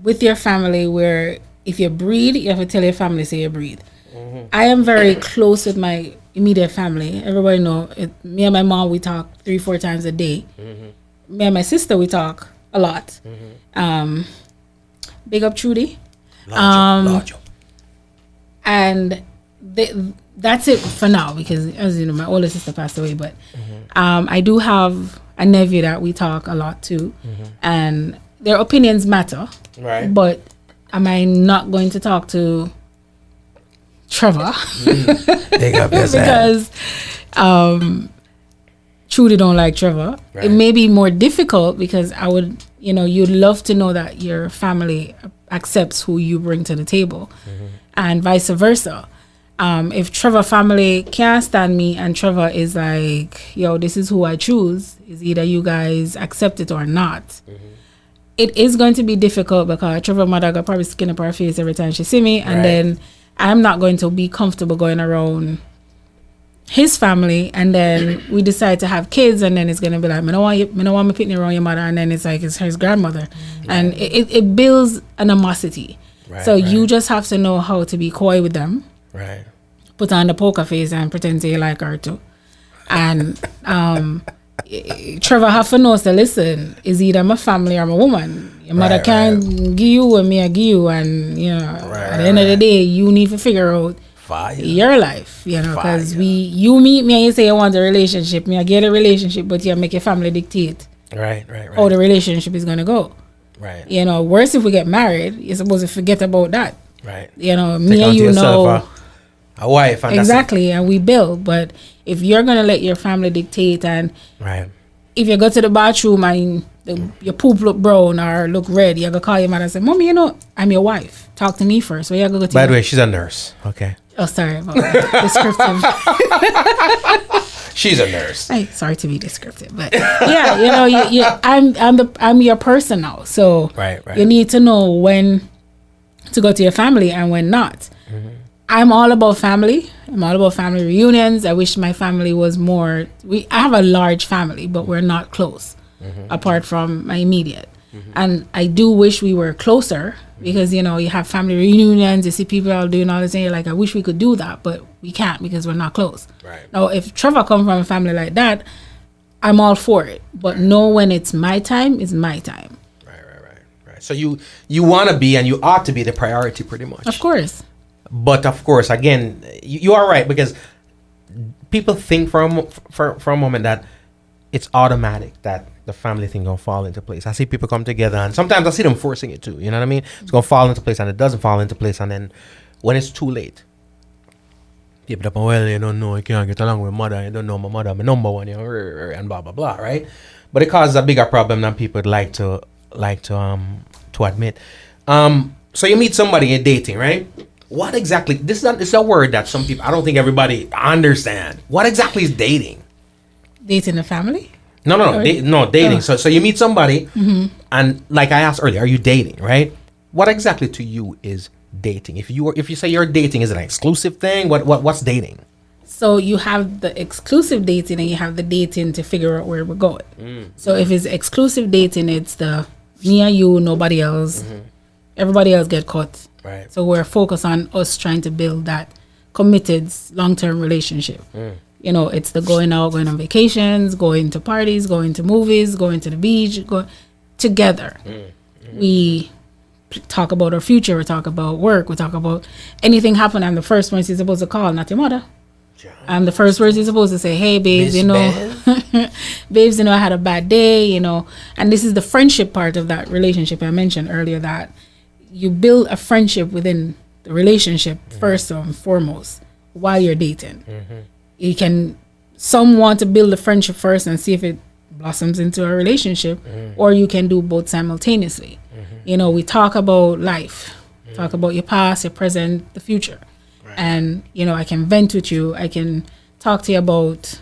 with your family, where if you breed, you have to tell your family, say you breed. Mm-hmm. I am very close with my immediate family. Everybody know me and my mom, we talk 3-4 times a day. Mm-hmm. Me and my sister, we talk a lot. Mm-hmm. Big up Trudy. Large. And that's it for now, because as you know, my older sister passed away, but I do have a nephew that we talk a lot to, and their opinions matter, right? But am I not going to talk to Trevor? Big up because Trudy don't like Trevor. Right. It may be more difficult because I would you'd love to know that your family accepts who you bring to the table, and vice versa. If Trevor family can't stand me and Trevor is like, yo, this is who I choose, is either you guys accept it or not. It is going to be difficult because Trevor mother got probably skin up her face every time she see me, and then I'm not going to be comfortable going around his family, and then we decide to have kids, and then it's gonna be like, I don't want me picking around your mother, and then it's like it's his grandmother, and it builds animosity. So you just have to know how to be coy with them. Right. Put on the poker face and pretend you like her too. And Trevor have to know, so listen, is either my family or my woman. Your mother can't give you and me I give you, and at the end of the day, you need to figure out your life, because you meet me and you say you want a relationship, me I get a relationship, but you make your family dictate how the relationship is gonna go. Right. Worse if we get married, you're supposed to forget about that. Right. Me and you know a wife, and exactly, and we build. But if you're gonna let your family dictate, and if you go to the bathroom and your poop look brown or look red, you're gonna call your mother and say, Mommy, I'm your wife. Talk to me first. Where you go to? By the way, she's a nurse. Okay. Oh, sorry about that. Descriptive. She's a nurse. Hey, sorry to be descriptive, but yeah, I'm your person now. So you need to know when to go to your family and when not. I'm all about family. I'm all about family reunions. I wish my family was more. I have a large family, but we're not close, apart from my immediate. And I do wish we were closer, because you have family reunions, you see people all doing all this, and you're like, I wish we could do that, but we can't because we're not close. Now, if Trevor comes from a family like that, I'm all for it. But know when it's my time, it's my time. Right. So you want to be, and you ought to be, the priority, pretty much. Of course. But of course, again, you are right, because people think for a moment that it's automatic that the family thing gonna fall into place. I see people come together, and sometimes I see them forcing it too. You know what I mean? It's gonna fall into place, and it doesn't fall into place, and then when it's too late, people up, well, you don't know, you can't get along with mother, you don't know my mother, my number one, and blah blah blah, right? But it causes a bigger problem than people would like to admit. So you meet somebody, you're dating, right? What exactly? This is a word that some people, I don't think everybody understand. What exactly is dating? Dating a family? No, dating. Oh. So you meet somebody, and like I asked earlier, are you dating, right? What exactly to you is dating? If you say you're dating, is it an exclusive thing? What's dating? So you have the exclusive dating, and you have the dating to figure out where we're going. So if it's exclusive dating, it's the me and you, nobody else. Everybody else get caught. Right. So we're focused on us trying to build that committed long-term relationship. It's the going out, going on vacations, going to parties, going to movies, going to the beach, go together. We talk about our future, we talk about work, we talk about anything happen. I'm the first one you're supposed to call, not your mother. I'm the first person you're supposed to say, hey, babes, babes, I had a bad day, and this is the friendship part of that relationship I mentioned earlier, that you build a friendship within the relationship first and foremost while you're dating. Some want to build a friendship first and see if it blossoms into a relationship, or you can do both simultaneously. We talk about life, talk about your past, your present, the future. And, I can vent with you. I can talk to you about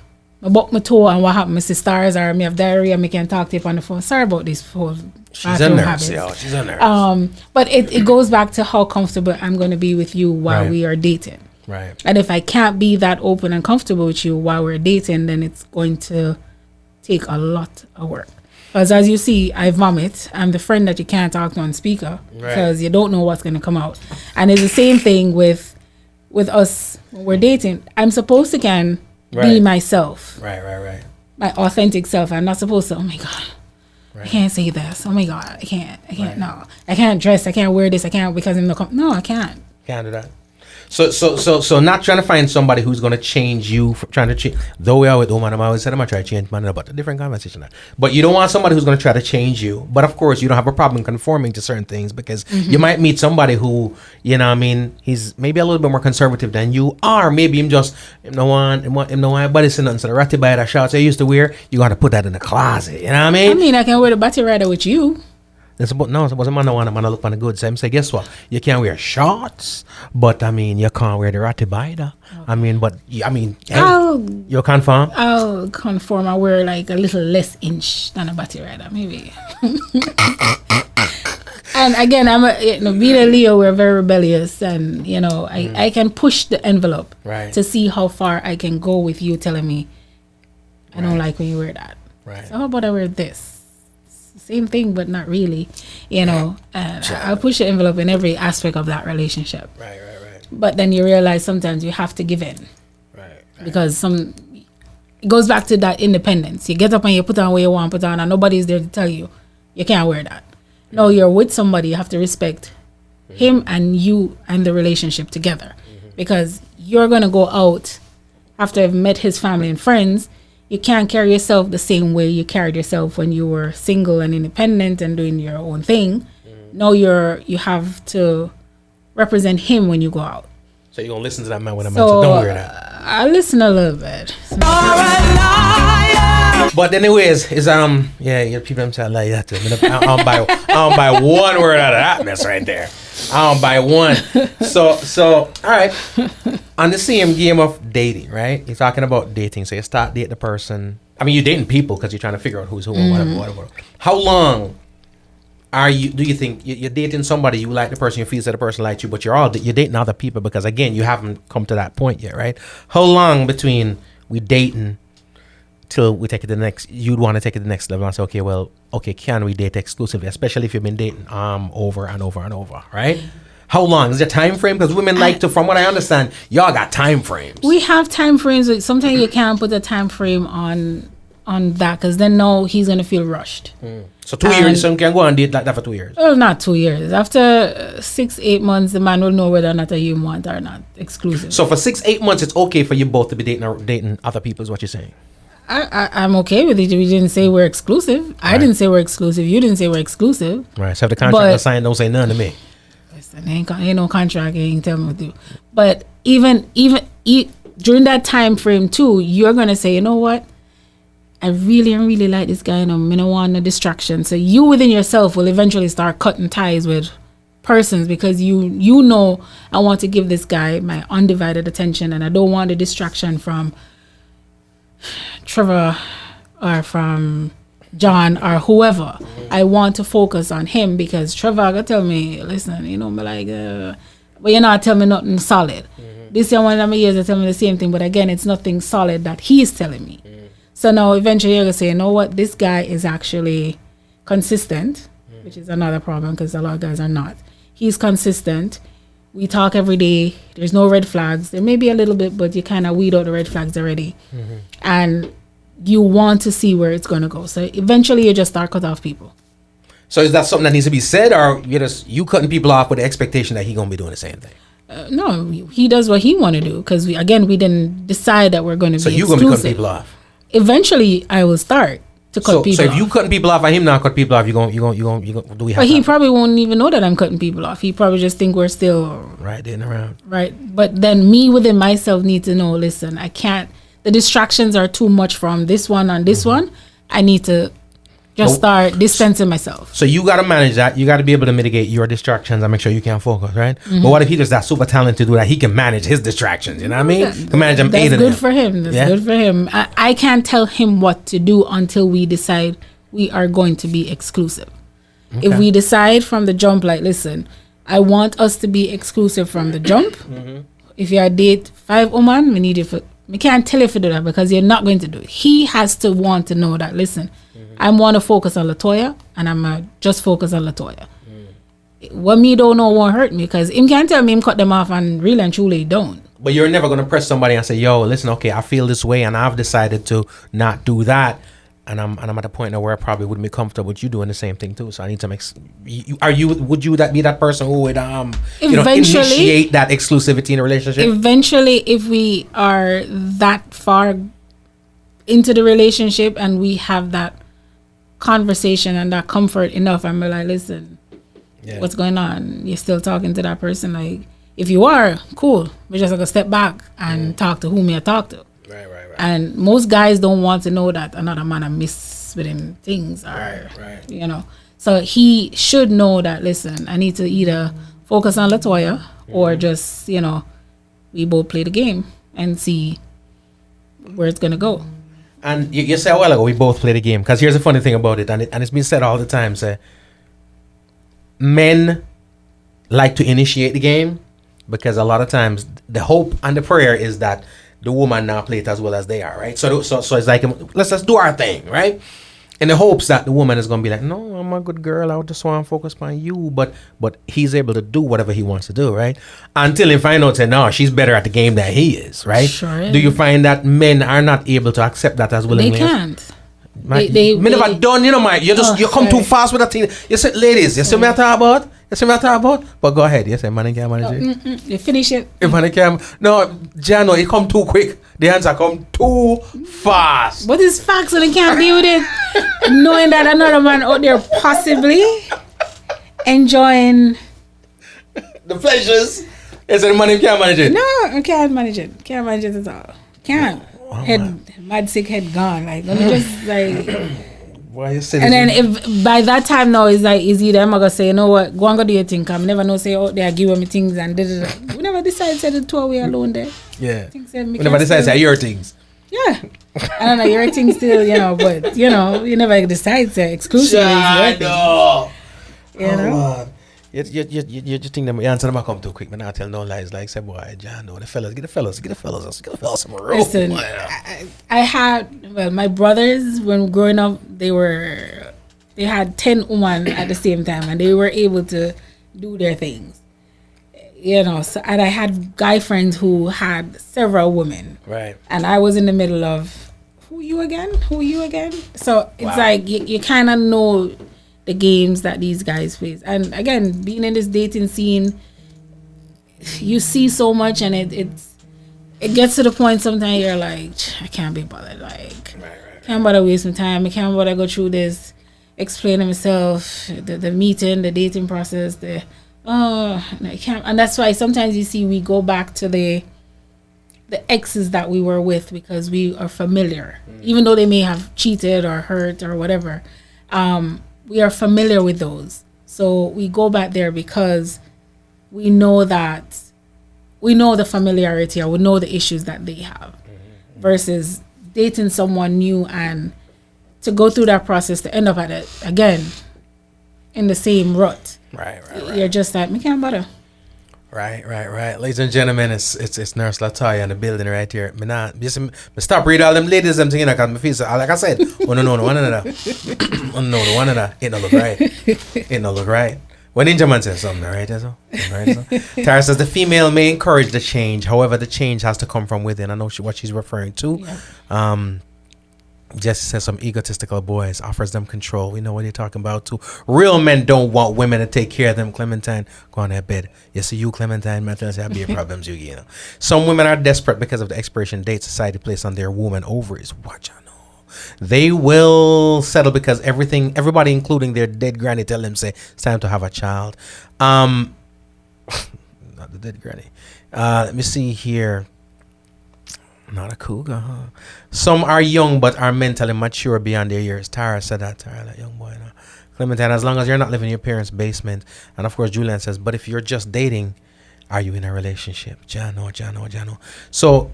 my toe and what happened. My sisters, or me have diarrhea, and I can talk to you on the phone. Sorry about this whole She's a nurse, she's a nurse. But it goes back to how comfortable I'm going to be with you while we are dating. Right. And if I can't be that open and comfortable with you while we're dating, then it's going to take a lot of work. Because as you see, I vomit. I'm the friend that you can't talk to on speaker because you don't know what's going to come out. And it's the same thing with us when we're dating. I'm supposed to be myself. Right. My authentic self. I'm not supposed to, oh my God, I can't say this. Oh my God, I can't, no. I can't dress, I can't wear this, I can't because I'm no, I can't. Can't do that. So not trying to find somebody who's going to change you, trying to change. Though we are with woman, I always said I'm going to try to change man, but a different conversation. But you don't want somebody who's going to try to change you. But of course, you don't have a problem conforming to certain things because you might meet somebody who, he's maybe a little bit more conservative than you are. Maybe him just, no one, but saying nothing. So the ratty by that shouts I used to wear, you got to put that in the closet. You know what I mean? I can wear the body rider with you. It's about no, it was a man want to look on the good side. Say, guess what? You can wear shorts, but I mean, you can't wear the ratty either. I mean, but hey, you confirm? I'll conform. I wear like a little less inch than a batty rider, maybe. And again, being a Leo, we're very rebellious, and I can push the envelope to see how far I can go with you telling me I don't like when you wear that. Right. So how about I wear this? Same thing, but not really, I'll push the envelope in every aspect of that relationship. Right. But then you realize sometimes you have to give in. Right. Because it goes back to that independence. You get up and you put on what you want to put on, and nobody's there to tell you can't wear that. No, you're with somebody. You have to respect him and you and the relationship together. Because you're going to go out after I've met his family and friends. You can't carry yourself the same way you carried yourself when you were single and independent and doing your own thing. No, you have to represent him when you go out. So you're gonna listen to that man when a man said, "Don't wear that." I listen a little bit. But anyways, is your people them say I like that too. I don't buy one word out of that mess right there. I don't buy one. So all right. On the same game of dating, right? You're talking about dating. So you start dating the person. I mean, you're dating people because you're trying to figure out who's who and whatever. How long do you think you're dating somebody, you like the person, you feel that the person likes you, but you're dating other people because, again, you haven't come to that point yet, right? How long between we dating till we take it to the next, you'd want to take it to the next level and say, okay, can we date exclusively, especially if you've been dating over and over and over, right? How long is the time frame? Because women like to, from what I understand, y'all got time frames. We have time frames. Sometimes you can't put a time frame on that because then he's gonna feel rushed. So 2 years, so you can go and date like that for 2 years. Well, not 2 years. After 6-8 months, the man will know whether or not you want or not exclusive. So for 6-8 months, it's okay for you both to be dating other people, is what you're saying. I'm okay with it. We didn't say we're exclusive. Right. I didn't say we're exclusive. You didn't say we're exclusive. Right. So if the contract is signed, don't say none to me. Ain't no contract. You ain't tell me what to do. But even during that time frame too, you're gonna say, you know what? I really like this guy. I don't want no distraction. So you within yourself will eventually start cutting ties with persons because you know I want to give this guy my undivided attention, and I don't want a distraction from Trevor or from John or whoever. I want to focus on him because Trevor gonna tell me, listen, me like, but you're not telling me nothing solid. This year, one of my years, they tell me the same thing, but again, it's nothing solid that he's telling me. So now eventually you're gonna say, you know what, this guy is actually consistent, which is another problem because a lot of guys are not. He's consistent. We talk every day. There's no red flags. There may be a little bit, but you kind of weed out the red flags already. And you want to see where it's going to go. So eventually you just start cut off people. So is that something that needs to be said, or you cutting people off with the expectation that he's going to be doing the same thing? No, he does what he want to do because we didn't decide that we're going to be exclusive. So you're going to be cutting people off? Eventually I will start to cut people off. So if you cutting people off and him not cut people off, you going do we have? But he probably won't even know that I'm cutting people off. He probably just think we're still right dating around. Right. But then me within myself need to know, listen, I can't, the distractions are too much from this one and this one. I need to just start distancing myself. So you got to manage that. You got to be able to mitigate your distractions and make sure you can focus, right? But what if he just that super talent to do that? He can manage his distractions. You know what I mean? He can manage them. That's good for him. That's good for him. I can't tell him what to do until we decide we are going to be exclusive. Okay. If we decide from the jump, like, listen, I want us to be exclusive from the jump. If you date 5 women, we need you for. We can't tell you to do that because you're not going to do it. He has to want to know that, listen, I want to focus on Latoya and I'm just focus on Latoya. What me don't know won't hurt me because him can't tell me him cut them off and really and truly don't. But you're never going to press somebody and say, yo, listen, okay, I feel this way and I've decided to not do that. And I'm at a point now where I probably wouldn't be comfortable with you doing the same thing too. So I need to make. Would you be that person who would initiate that exclusivity in a relationship? Eventually, if we are that far into the relationship and we have that conversation and that comfort enough, I'm like, listen, what's going on? You're still talking to that person? Like, if you are, cool. We're just gonna step back and talk to whom you talk to. Right. And most guys don't want to know that another man miss with him things or, So he should know that, listen, I need to either focus on Latoya or just, we both play the game and see where it's going to go. And you said a while ago we both play the game, because here's the funny thing about it, and it's been said all the time, say, men like to initiate the game because a lot of times the hope and the prayer is that the woman now play it as well as they are, right? So it's like, let's do our thing, right? In the hopes that the woman is going to be like, no, I'm a good girl, I just want to focus on you, but he's able to do whatever he wants to do, right? Until he find out, say, no, she's better at the game than he is, right? Sure is. Do you find that men are not able to accept that as willingly? They can't. They never done, Mike. You come too fast with that thing. You said, ladies, you see me I talk about? But go ahead. You say, man, can't manage it. You finish it. If man can't, no, Jano, it come too quick. The answer come too fast. But it's facts and they can't deal with it. Knowing that another man out there possibly enjoying the pleasures. Is the money can't manage it? No, I can't manage it. Can't manage it at all. Can't. Mad sick head gone. Like, let me just like. Why you say? And then if by that time now it's like, is either I'm gonna say, you know what, go and go do your thing. Come never know say out there give me things and we never decide to say the two away alone there. Yeah. We never decide to say your things. Yeah. I don't know your thing still, but you never decide to exclusively. I know. Man. You just think that my answer them come too quick, but not tell no lies. Like say, boy, John, no, get the fellas some rope. Listen, I had my brothers when growing up, they had 10 women at the same time, and they were able to do their things. So, and I had guy friends who had several women. Right. And I was in the middle of who you again? So it's like you kind of know the games that these guys play. And again, being in this dating scene, you see so much, and it gets to the point sometimes you're like, I can't be bothered. Like, can't bother waste my time. I can't bother go through this, explaining myself, the meeting, the dating process, I can't. And that's why sometimes you see we go back to the exes that we were with because we are familiar, even though they may have cheated or hurt or whatever. We are familiar with those. So we go back there because we know the familiarity, or we know the issues that they have, versus dating someone new and to go through that process to end up at it again in the same rut. Right. You're just like, me can't bother. Right. Ladies and gentlemen, it's Nurse Latoya in the building right here. Stop reading all them ladies them thing, because my face, like I said, one another. It no look right. When Ninja Man says something, right? Tara says the female may encourage the change, however, the change has to come from within. I know what she's referring to. Yeah. Jesse says some egotistical boys offers them control. We know what you're talking about too. Real men don't want women to take care of them. Clementine, go on their bed. You see you, Clementine, man, have your problems, you know. Some women are desperate because of the expiration date society placed on their woman ovaries. Watch out, no. They will settle because everybody, including their dead granny, tell them say it's time to have a child. Not the dead granny. Let me see here. Not a cougar, huh? Some are young but are mentally mature beyond their years. Tara said that. Tara, that young boy. No. Clementine, as long as you're not living in your parents' basement. And of course, Julian says, but if you're just dating, are you in a relationship? Jano. So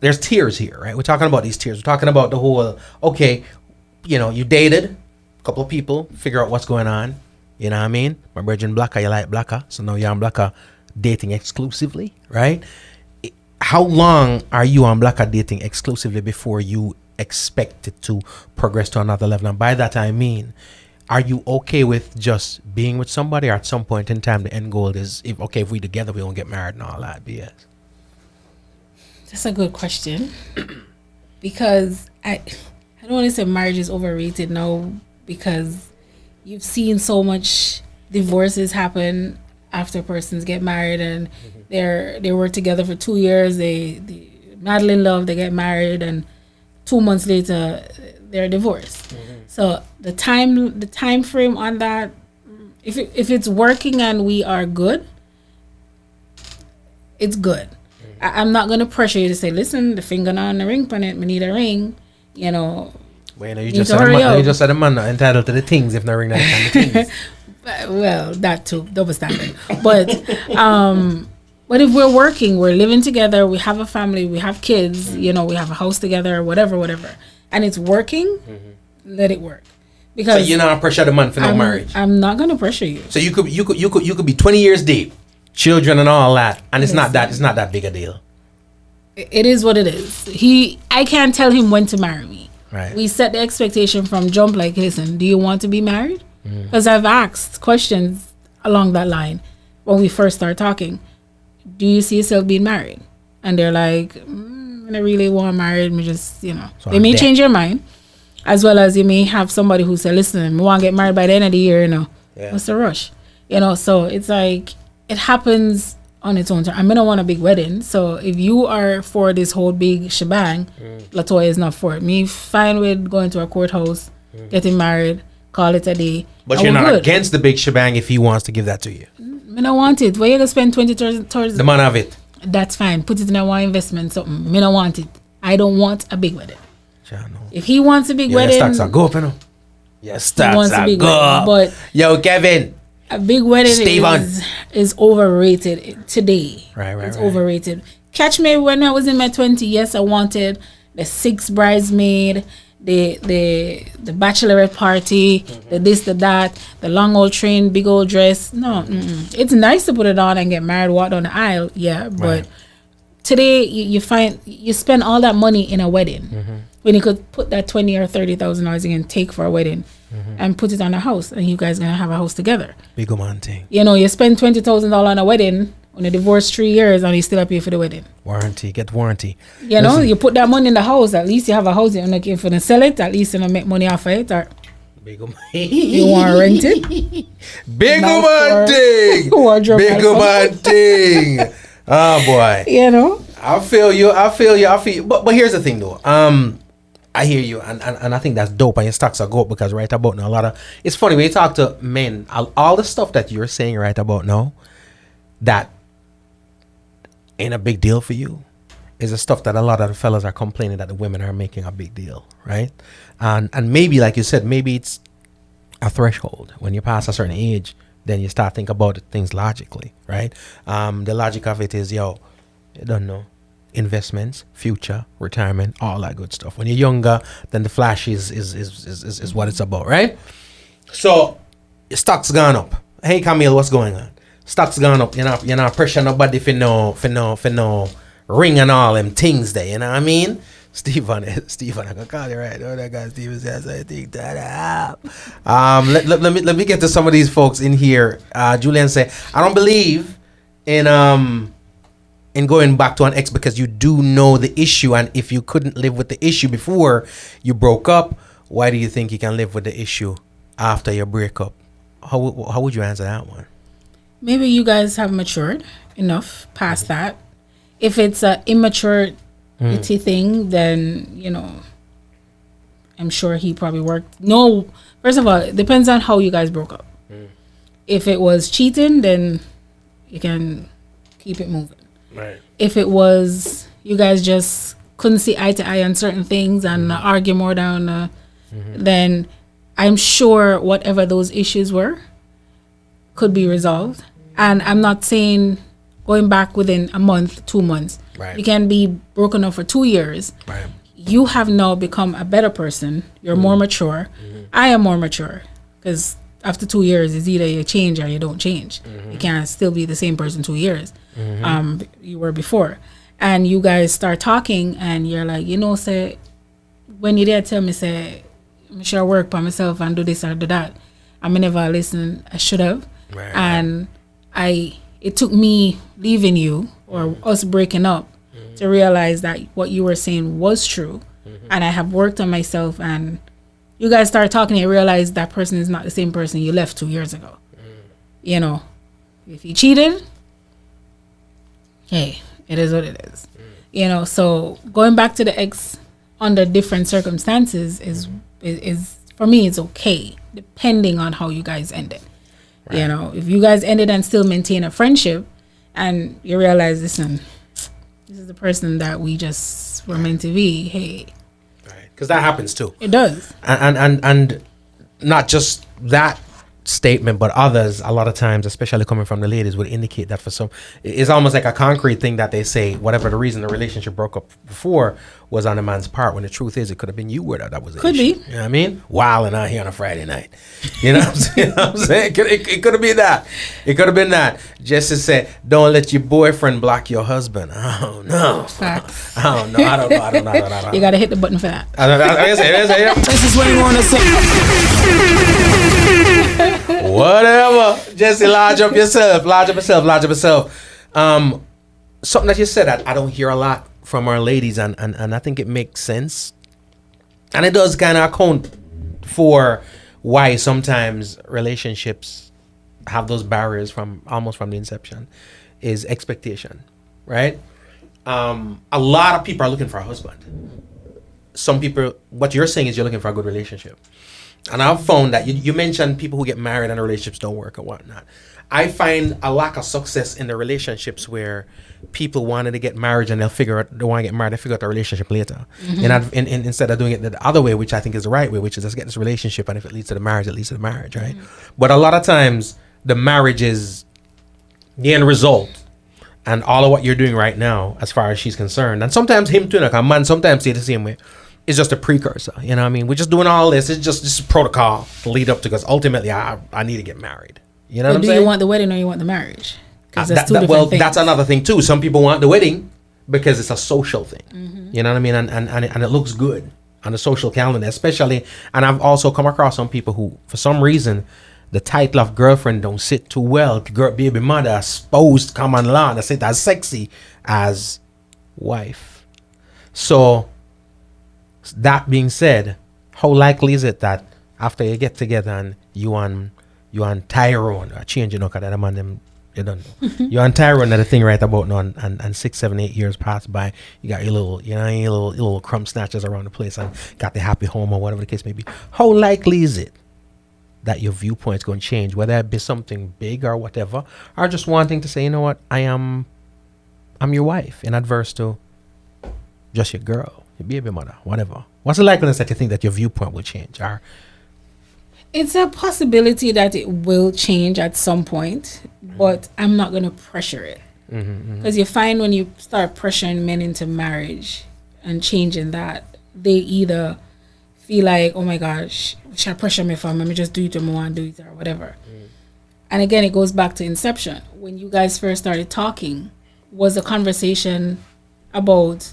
there's tiers here, right? We're talking about these tiers. We're talking about the whole, okay, you dated a couple of people, figure out what's going on. You know what I mean? My virgin Blacka, you like Blacka. So now you're on Blacka dating exclusively, right? How long are you on Blacka dating exclusively before you expect it to progress to another level? And by that I mean, are you okay with just being with somebody, or at some point in time the end goal is if we together we don't get married and all that BS? That's a good question. Because I don't want to say marriage is overrated now, because you've seen so much divorces happen after persons get married, and they were together for 2 years, they madly in love, they get married, and 2 months later they're divorced. So the time frame on that, if it's working and we are good, it's good. I'm not gonna pressure you to say, listen, the finger on the ring on it, we need a ring, But Well, you know, you Need just to said hurry up. you just said a man not entitled to the things if not ring that kind of things. Well, that too, double standard. But if we're working, we're living together, we have a family, we have kids, you know, we have a house together, whatever, and it's working, let it work. Because So you're not pressure the man for no marriage. I'm not gonna pressure you. So you could be 20 years deep, children and all that, and it's not that big a deal. It is what it is. I can't tell him when to marry me. Right. We set the expectation from jump, like, listen, do you want to be married? Because I've asked questions along that line when we first start talking. Do you see yourself being married? And they're like, I really want married. Me just, you know, So they I'm may there. change your mind, as well as you may have somebody who say, listen, I want to get married by the end of the year. You know, what's the rush? You know, so it's like it happens on its own time. I mean, I want a big wedding. So if you are for this whole big shebang, Latoya is not for it. Me fine with going to a courthouse, getting married, call it a day. But and you're we're not good. against the big shebang if he wants to give that to you. Me not want it. Where you gonna spend 20 towards The man have it. that's fine. Put it in a one investment, something. Me not want it. I don't want a big wedding. Sure, no. If he wants a big Your wedding, stocks are go up, you know. Your stocks wants a are big go wedding, up. but- Yo, Kevin. a big wedding Steven. is overrated today. Right, It's right. overrated. Catch me when I was in my 20s. Yes, I wanted the 6 bridesmaid, the bachelorette party, the this, the that, the long old train, big old dress. No, it's nice to put it on and get married, walk down the aisle. Yeah, but Right. today you find you spend all that money in a wedding when you could put that $20,000 or $30,000 you can take for a wedding and put it on a house, and you guys gonna have a house together. Big man thing. You know, you spend $20,000 on a wedding, on a divorce 3 years, and you still pay for the wedding. Warranty. Get warranty. You know, you put that money in the house. At least you have a house. You're not looking for to sell it. At least you don't make money off of it. Or Big man. you want to rent it. Big Now man for thing. wardrobe Big malfunction. man thing. Oh boy. You know. I feel you. But here's the thing though. I hear you, and I think that's dope. And your stocks are go up because right about now, it's funny when you talk to men, all the stuff that you're saying right about now, that ain't a big deal for you, is the stuff that a lot of the fellas are complaining that the women are making a big deal, right? And maybe, like you said, maybe it's a threshold. When you pass a certain age, then you start think about things logically, right? The logic of it is, you don't know. Investments, future, retirement, all that good stuff. When you're younger, then the flash is what it's about, right? So stocks gone up. Hey Camille, what's going on? Stocks gone up. You're not pressure nobody for no ring and all them things there. You know what I mean? Stephen, I can call you right. Oh, that guy Stephen says I think that up. Let me get to some of these folks in here. Julian say, I don't believe in going back to an ex because you do know the issue, and if you couldn't live with the issue before you broke up, why do you think you can live with the issue after your breakup? How would you answer that one? Maybe you guys have matured enough past that. If it's a immaturity thing, then, you know, I'm sure he probably worked. No, first of all, it depends on how you guys broke up. If it was cheating, then you can keep it moving. Right. If it was you guys just couldn't see eye to eye on certain things and argue more down, then I'm sure whatever those issues were could be resolved. And I'm not saying going back within a month, 2 months. Right. You can be broken up for 2 years. Right. You have now become a better person. You're more mature. I am more mature because after 2 years, it's either you change or you don't change. You can't still be the same person 2 years you were before. And you guys start talking and you're like, you know, say, when you did tell me, say, I should work by myself and do this or do that. I never listen. I should have. Right. And it took me leaving you or us breaking up to realize that what you were saying was true. And I have worked on myself, and you guys start talking and you realize that person is not the same person you left 2 years ago. You know, if he cheated, hey, it is what it is. You know, so going back to the ex under different circumstances is for me, it's okay, depending on how you guys ended. Right. You know, if you guys ended and still maintain a friendship and you realize, listen, this is the person that we just were meant to be, hey, Because that happens too. It does. And not just that statement, but others, a lot of times, especially coming from the ladies, would indicate that for some, it's almost like a concrete thing that they say, whatever the reason the relationship broke up before was on the man's part, when the truth is it could have been you where that was the Could issue. be. You know what I mean? Wilding out here on a Friday night. You know what I'm saying? You know what I'm saying? It could have been that. It could have been that. Just to say, don't let your boyfriend block your husband. Oh, no. Facts. I don't know. I don't know. You got to hit the button for that. This is what you want to say. Whatever. Jesse, lodge up yourself. Something that you said that I don't hear a lot from our ladies, and I think it makes sense. And it does kind of account for why sometimes relationships have those barriers from the inception, is expectation, right? A lot of people are looking for a husband. Some people, what you're saying is you're looking for a good relationship. And I've found that you mentioned people who get married and the relationships don't work or whatnot. I find a lack of success in the relationships where people wanted to get married and they want to get married, they figure out the relationship later. And instead of doing it the other way, which I think is the right way, which is let's get this relationship, and if it leads to the marriage, it leads to the marriage, right? But a lot of times the marriage is the end result. And all of what you're doing right now, as far as she's concerned, and sometimes him too, like a man sometimes say the same way, it's just a precursor. You know what I mean? We're just doing all this. It's just protocol to lead up to, because ultimately I need to get married. You know what I'm saying? Do you want the wedding or you want the marriage? Because that's two different things. That's another thing too. Some people want the wedding because it's a social thing. You know what I mean? And it looks good on the social calendar, especially. And I've also come across some people who, for some reason, the title of girlfriend don't sit too well. Baby mother, supposed common law, that's it as sexy as wife. So that being said, how likely is it that after you get together and you and Tyrone are changing, because that man them you don't know. You and Tyrone are the thing right about now, and 6, 7, 8 years pass by, you got your little crumb snatchers around the place and got the happy home or whatever the case may be. How likely is it that your viewpoint's going to change, whether it be something big or whatever, or just wanting to say, you know what, I'm your wife, in adverse to just your girl, your baby mother, whatever? What's the likeliness that you think that your viewpoint will change? Or it's a possibility that it will change at some point, but I'm not going to pressure it. Because you find when you start pressuring men into marriage and changing that, they either feel like, oh my gosh, should I pressure me for? Let me just do it more and do it or whatever. And again, it goes back to inception. When you guys first started talking, was the conversation about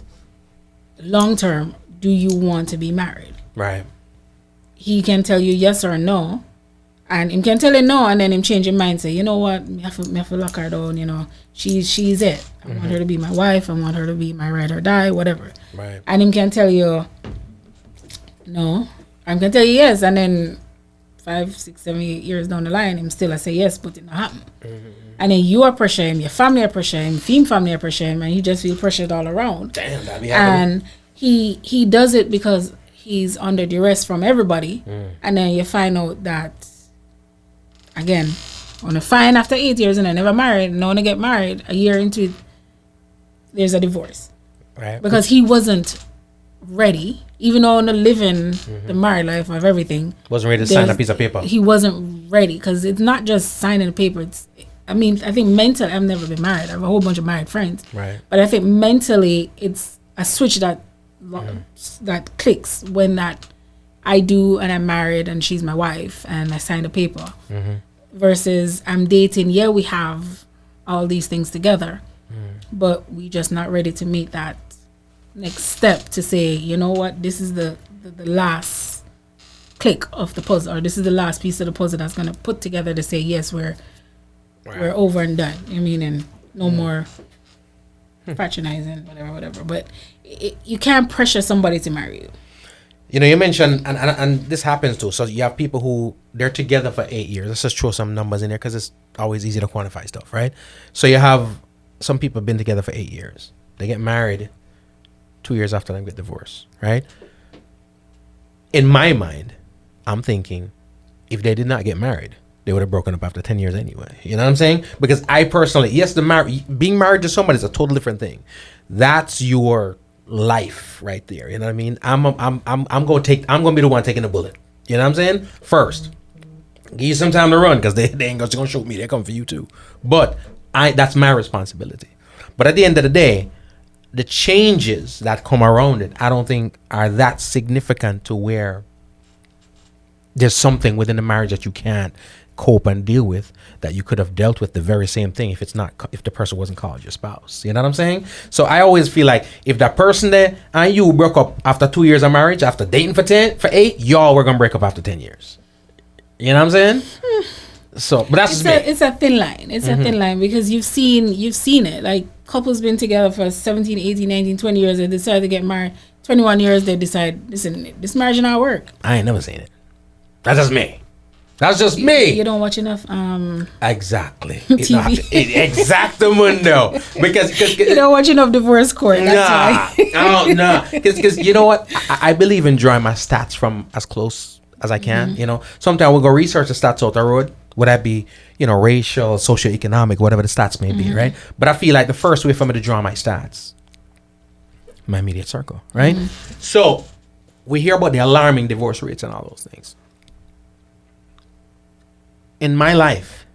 long term, do you want to be married? right. He can tell you yes or no, and him can tell you no, and then him change his mind, say, you know what, me have to lock her down, you know, she's it. I want her to be my wife, I want her to be my ride or die, whatever. Right. And him can tell you no, I can tell you yes, and then 5, 6, 7, 8 years down the line, him still I say yes, but it not happen. And then you are pressuring him, your family are pressuring him, Feme family are pressuring him, and he just feel pressured all around. Damn, that be happening. And he does it because he's under duress from everybody, and then you find out that, again, on a fine after 8 years and I never married, no one to get married, a year into it, there's a divorce. Right. Because he wasn't ready, even though living the married life of everything. Wasn't ready to sign a piece of paper. He wasn't ready, because it's not just signing a paper. I think mentally, I've never been married. I have a whole bunch of married friends. Right. But I think mentally, it's a switch that clicks when that I do and I'm married and she's my wife and I signed a paper versus I'm dating. Yeah, we have all these things together, but we just not ready to meet that next step to say, you know what, this is the last click of the puzzle, or this is the last piece of the puzzle that's going to put together to say, yes, we're over and done. I mean, and no more fraternizing, whatever. But you can't pressure somebody to marry you. You know, you mentioned, and this happens too. So you have people who, they're together for 8 years. Let's just throw some numbers in there because it's always easy to quantify stuff, right? So you have some people been together for 8 years. They get married 2 years after they get divorced, right? In my mind, I'm thinking, if they did not get married, they would have broken up after 10 years anyway. You know what I'm saying? Because I personally, yes, being married to somebody is a totally different thing. That's your life right there. You know what I mean? I'm gonna be the one taking the bullet. You know what I'm saying? First, give you some time to run because they ain't gonna shoot me. They're coming for you too. But that's my responsibility. But at the end of the day, the changes that come around it, I don't think are that significant to where there's something within the marriage that you can't cope and deal with, that you could have dealt with the very same thing if the person wasn't called your spouse. You know what I'm saying? So I always feel like if that person there and you broke up after 2 years of marriage, after dating for 8, y'all were gonna break up after 10 years. You know what I'm saying? So, but that's it's a thin line. It's a thin line because you've seen it. Like couples been together for 17, 18, 19, 20 years. They decide to get married. 21 years, they decide, listen, this marriage not work. I ain't never seen it. That's just me. That's just me. You don't watch enough exactly. TV. Exactamundo. Because you don't watch enough divorce court. That's why. Nah. Because you know what? I believe in drawing my stats from as close as I can. You know, sometimes we'll go research the stats out the road. Would that be, racial, socioeconomic, whatever the stats may be, right? But I feel like the first way for me to draw my stats, my immediate circle, right? So we hear about the alarming divorce rates and all those things. In my life,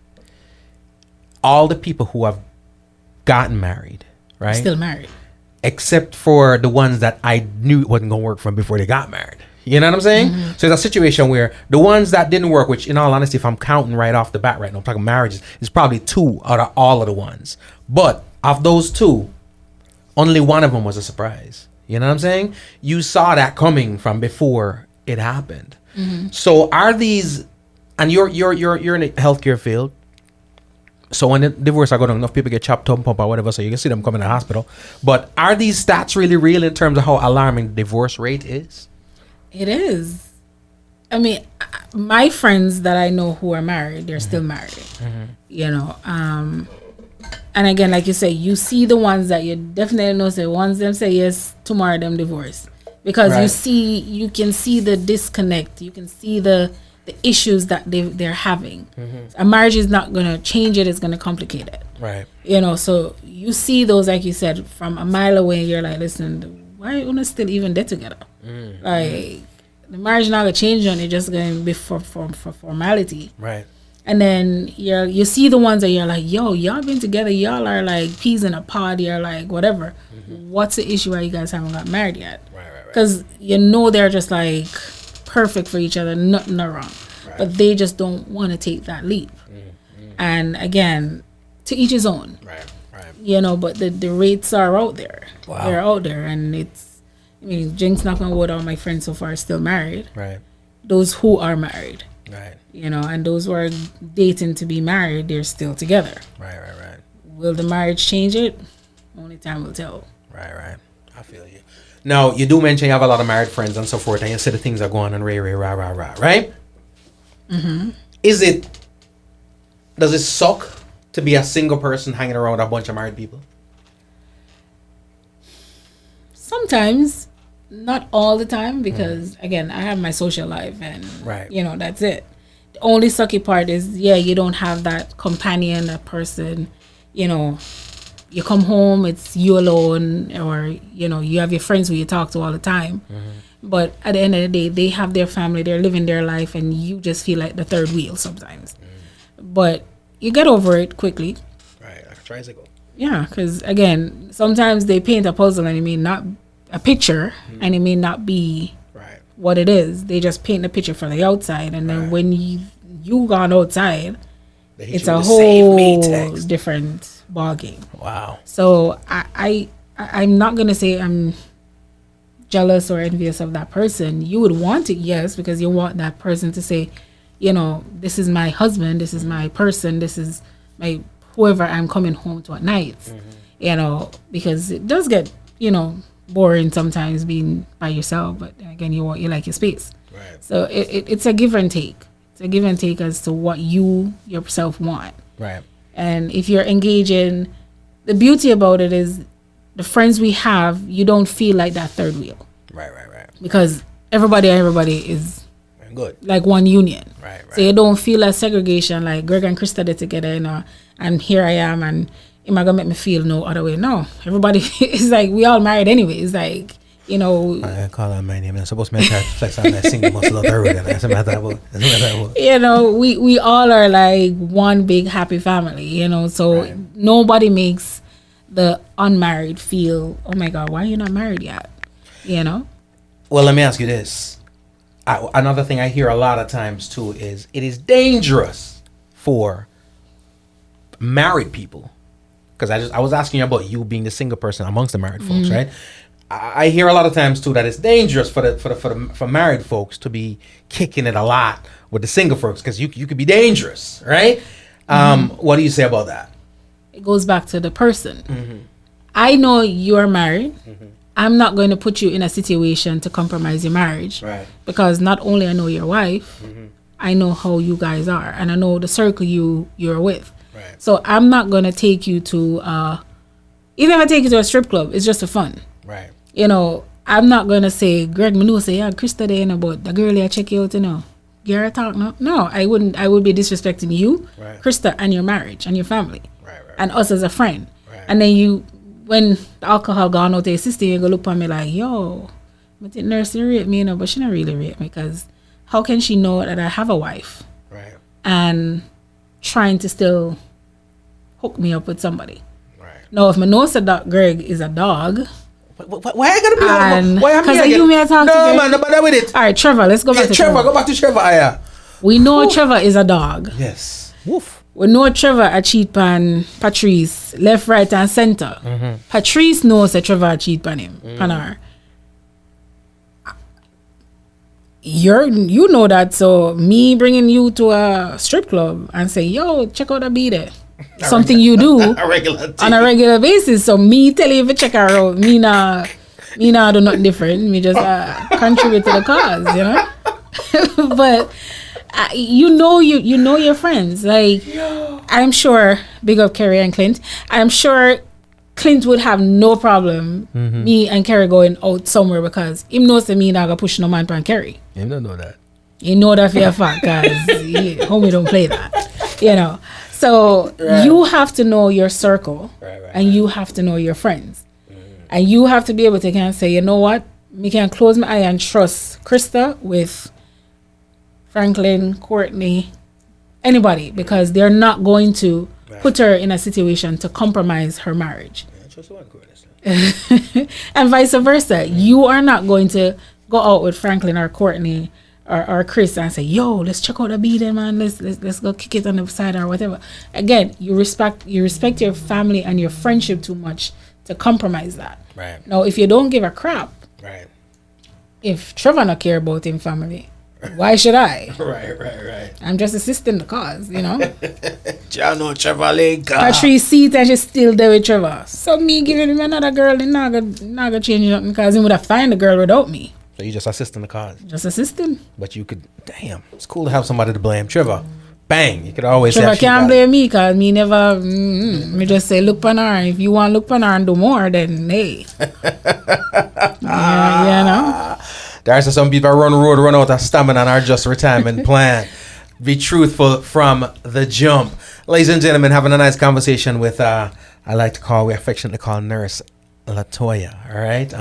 all the people who have gotten married, right? Still married. Except for the ones that I knew it wasn't going to work for them before they got married. You know what I'm saying? So it's a situation where the ones that didn't work, which in all honesty, if I'm counting right off the bat right now, I'm talking marriages, it's probably 2 out of all of the ones. But of those 2, only one of them was a surprise. You know what I'm saying? You saw that coming from before it happened. So are these, and you're in the healthcare field. So when the divorce are going on, enough people get chopped up or whatever, so you can see them coming to the hospital. But are these stats really real in terms of how alarming the divorce rate is? It is. I mean, my friends that I know who are married, they're still married. And again, like you say, you see the ones that you definitely know say once them say yes, tomorrow them divorce. Because you can see the disconnect. You can see the issues that they're having. A marriage is not going to change it. It's going to complicate it. Right. So you see those, like you said, from a mile away. You're like, listen, why are you still even there together? Like, the marriage not going to change on it. Just going to be for formality. Right. And then you see the ones that you're like, yo, y'all been together. Y'all are like peas in a pod. You're like, whatever. What's the issue why you guys haven't got married yet? Because they're just like perfect for each other, nothing wrong, but they just don't want to take that leap. And again, to each his own. But the rates are out there. Wow. They're out there, and Jinx knock on wood, all my friends so far are still married. Right. Those who are married. Right. And those who are dating to be married, they're still together. Right. Will the marriage change it? Only time will tell. Right. I feel you. Now, you do mention you have a lot of married friends and so forth, and you say the things are going on rah, right? Does it suck to be a single person hanging around a bunch of married people? Sometimes, not all the time, because again, I have my social life, and that's it. The only sucky part is, you don't have that companion, that person, you come home, it's you alone, or you have your friends who you talk to all the time. But at the end of the day, they have their family, they're living their life, and you just feel like the third wheel sometimes. But you get over it quickly. Right, like a tricycle. Yeah, because again, sometimes they paint a puzzle and it may not a picture, and it may not be what it is. They just paint the picture from the outside, and then when you gone outside, it's a whole different ball game. Wow. So I'm not gonna say I'm jealous or envious of that person. You would want it, yes, because you want that person to say, this is my husband, this is my person, this is my whoever I'm coming home to at night. Because it does get boring sometimes being by yourself, but again, you like your space. Right. So it's a give and take. It's a give and take as to what you yourself want. Right. And if you're engaging, the beauty about it is the friends we have, you don't feel like that third wheel. Right. Because everybody is good, like one union. Right. So you don't feel like segregation, like Greg and Krista did together, and here I am, and am I gonna make me feel no other way? No, everybody is like, we all married anyway. It's like, you know, I call out my name. I'm supposed to make her flex on that single muscle of her. That's a matter of you know, we all are like one big happy family, you know, so nobody makes the unmarried feel, oh my God, why are you not married yet? You know? Well, let me ask you this. Another thing I hear a lot of times too is it is dangerous for married people, because I was asking you about you being the single person amongst the married folks, right? I hear a lot of times too that it's dangerous for married folks to be kicking it a lot with the single folks, because you could be dangerous, right? What do you say about that? It goes back to the person. I know you're married. I'm not going to put you in a situation to compromise your marriage, Right. because not only I know your wife, I know how you guys are, and I know the circle you're with. Right. So I'm not going to take you to even if I take you to a strip club, it's just for fun. Right. You know, I'm not going to say, Greg, me know say, yeah, Krista there, you know, but the girl I check you out, you know, get her talk, no? No, I wouldn't. I would be disrespecting you, Right. Krista, and your marriage and your family, Right. and us as a friend. Right. And then you, when the alcohol gone out to your sister, you go look at me like, yo, but the nurse rate me, you know, but she not really rate me, because how can she know that I have a wife Right. and trying to still hook me up with somebody? Right. Now, if my know said that Greg is a dog, Why I gotta be? and Why am I because you may have talked to No Greg. man, no bother with it. All right, Trevor, let's go back to Trevor, go back to Trevor. Yeah. We know Trevor is a dog. Yes. Woof. We know Trevor a cheat pan Patrice, left, right, and center. Patrice knows that Trevor a cheat pan him, pan her. You know that, so me bringing you to a strip club and say, yo, check out a beat there. Something you do A regular on a regular basis. So me tell you if you check her out, me nah do nothing different. Me just contribute to the cause, you know. But you know your friends. Like, I'm sure, big up Kerry and Clint. I'm sure Clint would have no problem me and Kerry going out somewhere, because him knows that me not gonna push no man pan Kerry. You don't know that. You know that for a fact, because homie don't play that, you know. So you have to know your circle, and you have to know your friends, and you have to be able to kind of say, you know what, me can close my eye and trust Krista with Franklin, Courtney, anybody, because they're not going to put her in a situation to compromise her marriage. And vice versa. You are not going to go out with Franklin or Courtney or Chris and say, yo, let's check out the beat, man. Let's go kick it on the side or whatever. Again, you respect your family and your friendship too much to compromise that. Right. Now, if you don't give a crap, Right. if Trevor not care about him family, why should I? Right. I'm just assisting the cause, you know. Y'all know Trevor Lake. Patrice seat and she's still there with Trevor. So me giving him another girl, and not gonna change nothing, because he would have find a girl without me. So you just assisting the cause. Just assisting. But you could, damn, it's cool to have somebody to blame. Trevor, bang, you could always Trevor have can't blame me, because me never, me just say, look pan her. If you want to look pan her and do more, then hey. yeah, you know? There's some people run road, run out of stamina, and are just retirement plan. Be truthful from the jump. Ladies and gentlemen, having a nice conversation with, we affectionately call Nurse Latoya, all right?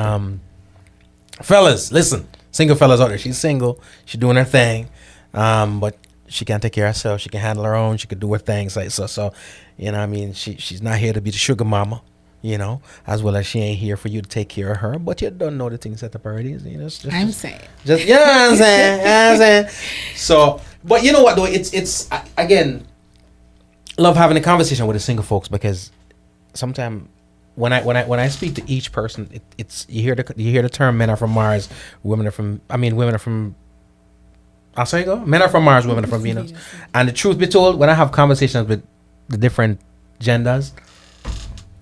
Fellas, listen, single fellas out there, she's single, she's doing her thing, but she can take care of herself, she can handle her own, she can do her things, like so, you know what I mean, she's not here to be the sugar mama, you know, as well as she ain't here for you to take care of her, but you don't know the things that the priorities, you know, I'm saying. just, you know what I'm saying, you know what I'm saying? So, but you know what though, it's again, love having a conversation with the single folks, because sometimes when I speak to each person, it's you hear the term men are from Mars, women are from I'll say go. Men are from Mars, women are from Venus. And the truth be told, when I have conversations with the different genders,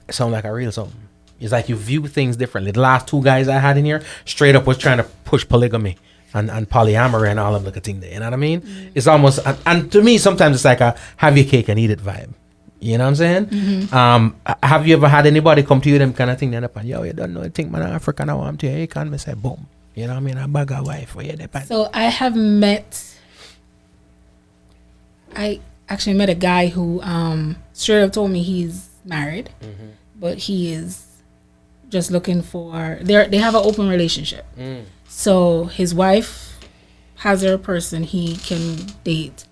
it sounds like a real something. It's like you view things differently. The last two guys I had in here straight up was trying to push polygamy and polyamory and all of the thing there. You know what I mean? It's almost, and to me sometimes it's like a have your cake and eat it vibe. You know what I'm saying? Have you ever had anybody come to you them kind of thing and up and yo, you don't know, I think man African I want to you can't me say boom. You know what I mean? A bag of wife or you depend. So I actually met a guy who straight up told me he's married, but he is just looking for. They have an open relationship. So his wife has her person he can date.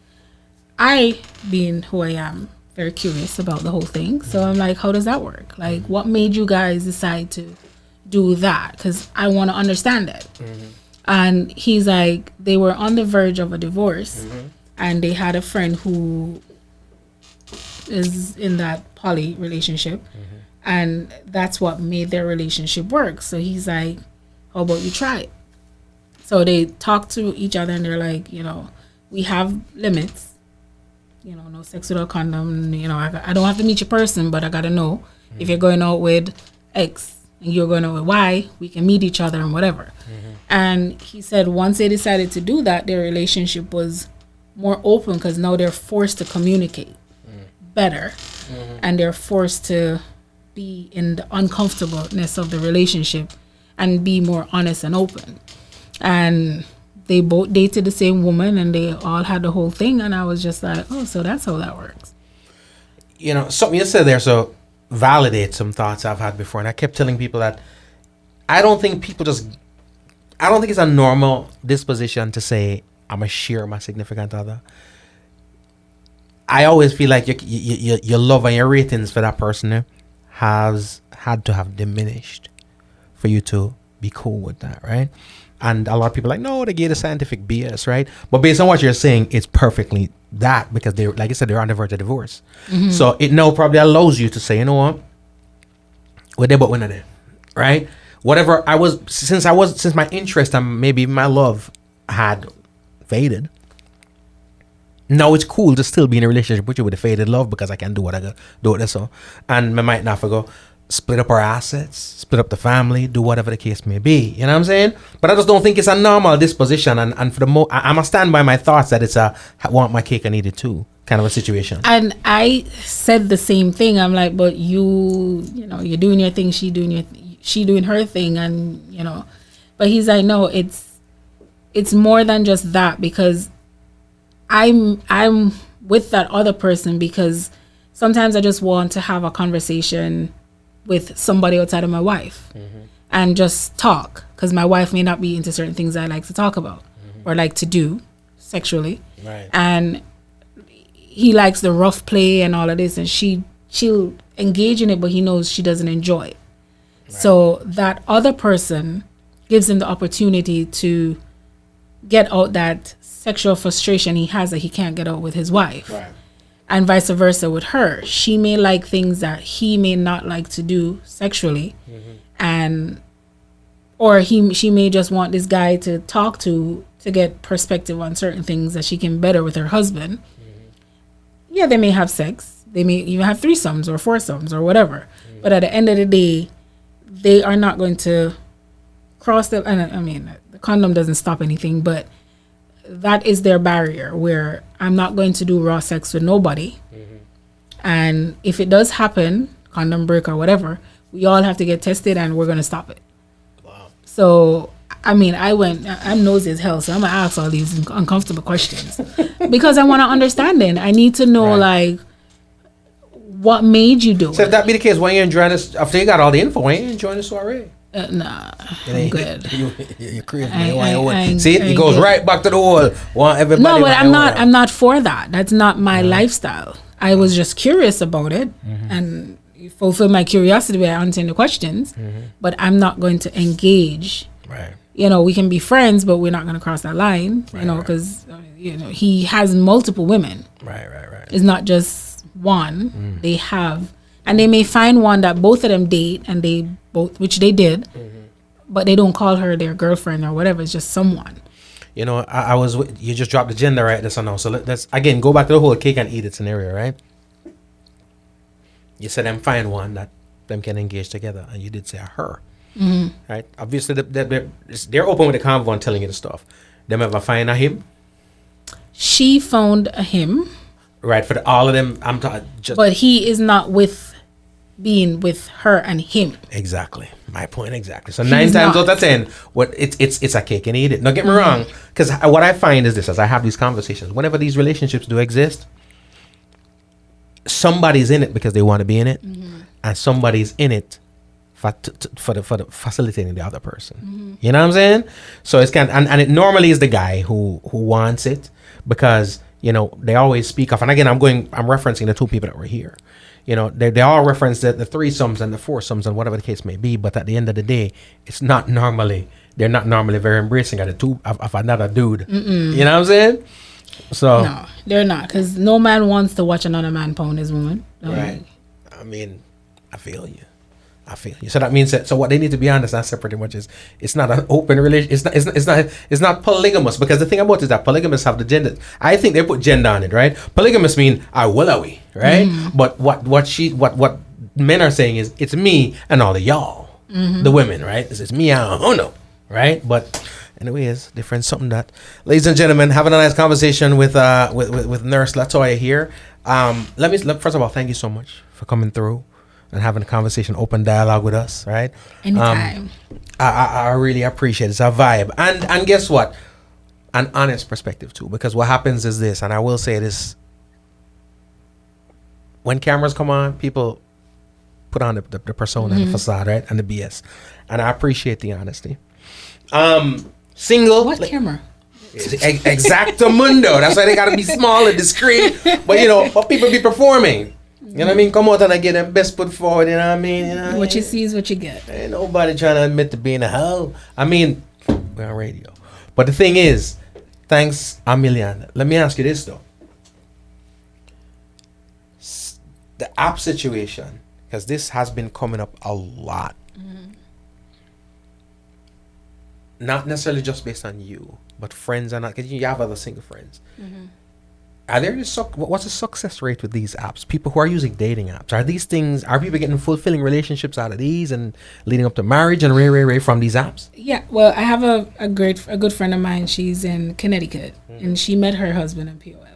I, being who I am, very curious about the whole thing. So I'm like, how does that work? Like, what made you guys decide to do that? Because I want to understand it. And he's like, they were on the verge of a divorce, and they had a friend who is in that poly relationship, and that's what made their relationship work. So he's like, how about you try it? So they talk to each other, and they're like, we have limits. No sex without condom. I don't have to meet your person, but I gotta know if you're going out with X and you're going out with Y, we can meet each other and whatever. And he said once they decided to do that, their relationship was more open because now they're forced to communicate better, and they're forced to be in the uncomfortableness of the relationship and be more honest and open. And they both dated the same woman, and they all had the whole thing. And I was just like, oh, so that's how that works. Something you said there, so validate some thoughts I've had before. And I kept telling people that I don't think it's a normal disposition to say, I'm going to share my significant other. I always feel like your love and your ratings for that person has had to have diminished for you to be cool with that, right? And a lot of people are like, no, they gave the scientific BS, right? But based on what you're saying, it's perfectly that, because they, like I said, they're on the verge of divorce. So it now probably allows you to say, you know what? We're there, but we're not there, right? Whatever since my interest and maybe my love had faded, now it's cool to still be in a relationship with you with a faded love, because I can do what I do with this. So, and I might not forgo. Split up our assets, split up the family, do whatever the case may be. You know what I'm saying? But I just don't think it's a normal disposition. And for the I'm a stand by my thoughts that it's a want my cake and eat it too kind of a situation. And I said the same thing. I'm like, but you're doing your thing, she doing her thing, and But he's like, no, it's more than just that, because I'm with that other person because sometimes I just want to have a conversation with somebody outside of my wife and just talk, because my wife may not be into certain things I like to talk about or like to do sexually, right? And he likes the rough play and all of this, and she'll engage in it, but he knows she doesn't enjoy it, right. So that other person gives him the opportunity to get out that sexual frustration he has that he can't get out with his wife, right. And vice versa with her. She may like things that he may not like to do sexually, or she may just want this guy to talk to get perspective on certain things that she can better with her husband. Yeah, they may have sex. They may even have threesomes or foursomes or whatever. But at the end of the day, they are not going to cross the. And I mean, the condom doesn't stop anything, but that is their barrier, where I'm not going to do raw sex with nobody. And if it does happen, condom break or whatever, we all have to get tested, and we're going to stop it. Wow. So, I mean, I'm nosy as hell, so I'm going to ask all these uncomfortable questions because I want to understand it. I need to know, like, what made you do it. So if that be the case, why you enjoying this? After you got all the info, why you enjoying the soiree? Nah, I'm good. You're crazy. See, it goes good. right back to the wall. Want everybody? No, but I'm not for that. That's not my lifestyle. I was just curious about it, and fulfill my curiosity by answering the questions. But I'm not going to engage. Right. We can be friends, but we're not going to cross that line. Because he has multiple women. Right. It's not just one. They have. And they may find one that both of them date, and they both, which they did, but they don't call her their girlfriend or whatever. It's just someone. I was. You just dropped the gender right this or no. So let's again go back to the whole cake and eat it scenario, right? You said them find one that them can engage together, and you did say a her, right? Obviously, they're open with the convo and telling you the stuff. Them ever find a him? She found a him. Right, for all of them, but he is not being with her and him. Exactly, my point exactly. So 9 times out of 10, it's a cake and eat it. Don't get me wrong, because what I find is this: as I have these conversations, whenever these relationships do exist, somebody's in it because they want to be in it, and somebody's in it for the facilitating the other person. You know what I'm saying? So it's and it normally is the guy who wants it, because they always speak of, and again I'm referencing the two people that were here. They all reference the threesomes and the foursomes and whatever the case may be, but at the end of the day, they're not normally very embracing of the two of another dude. You know what I'm saying? So no, they're not, because no man wants to watch another man pound his woman. Right. I mean, I feel you. So that means that, so what they need to be honest and separate much is, it's not an open relation. It's not polygamous, because the thing about it is that polygamists have the gender. I think they put gender on it, right? Polygamous mean I will we, right? But what men are saying is, it's me and all of y'all, the women, right? It's me and no, right? But anyways, different something that, ladies and gentlemen, having a nice conversation with Nurse Latoya here. First of all, thank you so much for coming through and having a conversation, open dialogue with us, right? Anytime. I really appreciate it. It's a vibe. And guess what? An honest perspective too. Because what happens is this, and I will say this, when cameras come on, people put on the persona and the facade, right? And the BS. And I appreciate the honesty. Single. What camera? Exactamundo. That's why they gotta be small and discreet. But people be performing. You know what I mean? Come out and I get them best foot forward, you know what I mean? What you see is what you get. Ain't nobody trying to admit to being a hoe. I mean, we're on radio. But the thing is, thanks a million. Let me ask you this though. The app situation, because this has been coming up a lot. Not necessarily just based on you, but friends are not, because you have other single friends. Are there what's the success rate with these apps? People who are using dating apps, are people getting fulfilling relationships out of these and leading up to marriage and ray from these apps? Yeah, well, I have a good friend of mine. She's in Connecticut, and she met her husband in POF.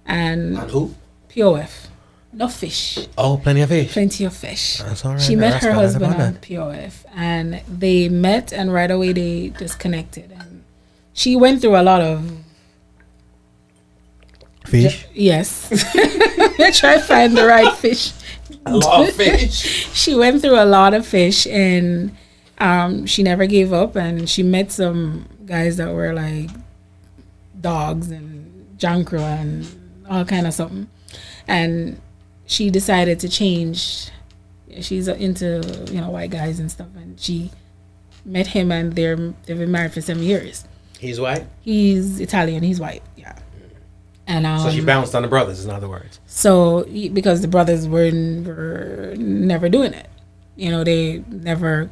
And who? POF. No fish. Oh, plenty of fish. Plenty of fish. That's all right. She met her husband on POF, and they met, and right away they disconnected. And she went through a lot of fish. Yes. Try to find the right fish. A lot of fish. She went through a lot of fish, and she never gave up. And she met some guys that were like dogs and jankro and all kind of something. And she decided to change. She's into white guys and stuff. And she met him, and they've been married for 7 years. He's white? He's Italian. He's white. Yeah. And so she bounced on the brothers, in other words. So because the brothers were never doing it, they never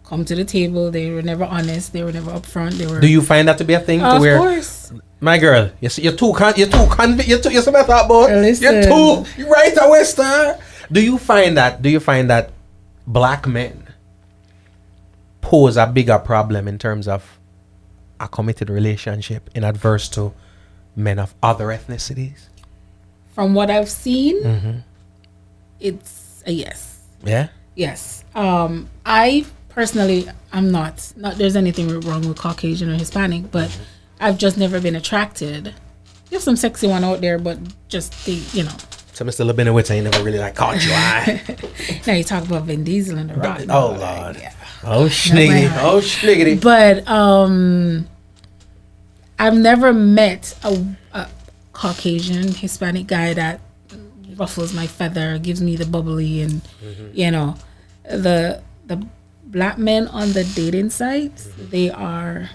come to the table. They were never honest. They were never upfront. They were. Do you find that to be a thing? Of course. My girl, you're too convict. You're some thought about. Listen. You're right away, star. Do you find that black men pose a bigger problem in terms of a committed relationship in adverse to men of other ethnicities? From what I've seen, it's a yes. Yeah? Yes. I personally, I'm not there's anything wrong with Caucasian or Hispanic, but I've just never been attracted. There's some sexy one out there, but just So Mr. Labinowitz ain't never really caught your eye. Now you talk about Vin Diesel and The Rock. Oh, Lord. Yeah. Oh, schniggity. But I've never met a Caucasian Hispanic guy that ruffles my feather, gives me the bubbly, and the black men on the dating sites, they are.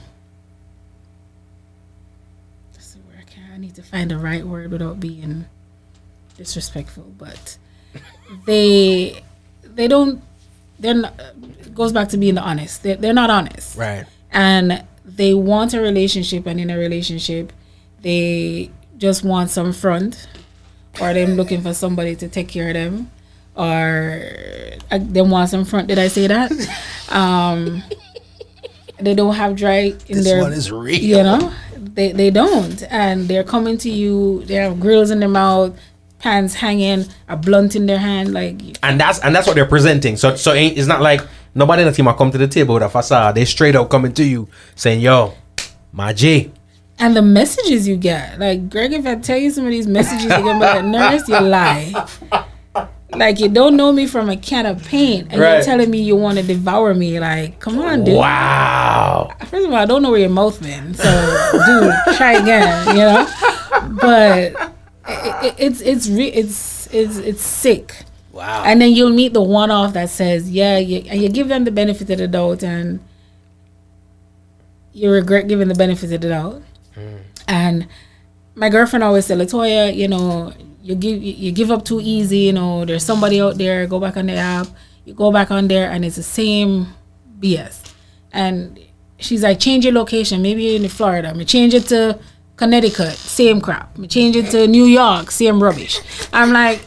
I need to find the right word without being disrespectful, but they're not. It goes back to being honest. They're not honest, right? And they want a relationship, and in a relationship, they just want some front, or them looking for somebody to take care of them, or they want some front. Did I say that? They don't have dry in this their. One is real. They don't, and they're coming to you. They have grills in their mouth, pants hanging, a blunt in their hand, and that's what they're presenting. So it's not like nobody in the team will come to the table with a facade. They straight up coming to you saying, "Yo, my G." And the messages you get, Greg, if I tell you some of these messages, you're gonna be like, "Nurse, you lie." Like, you don't know me from a can of paint, and Right. you're telling me you want to devour me. Like, come on, dude. Wow. First of all, I don't know where your mouth been, so dude, try again. You know, but it's sick. Wow. And then you'll meet the one-off that says, yeah, and you give them the benefit of the doubt, and you regret giving the benefit of the doubt. And my girlfriend always said, Latoya, you know, you give up too easy. You know, there's somebody out there. Go back on the app. You go back on there, and it's the same BS. And she's like, change your location. Maybe you're in Florida. Me change it to Connecticut. Same crap. Me change it to New York. Same rubbish. I'm like,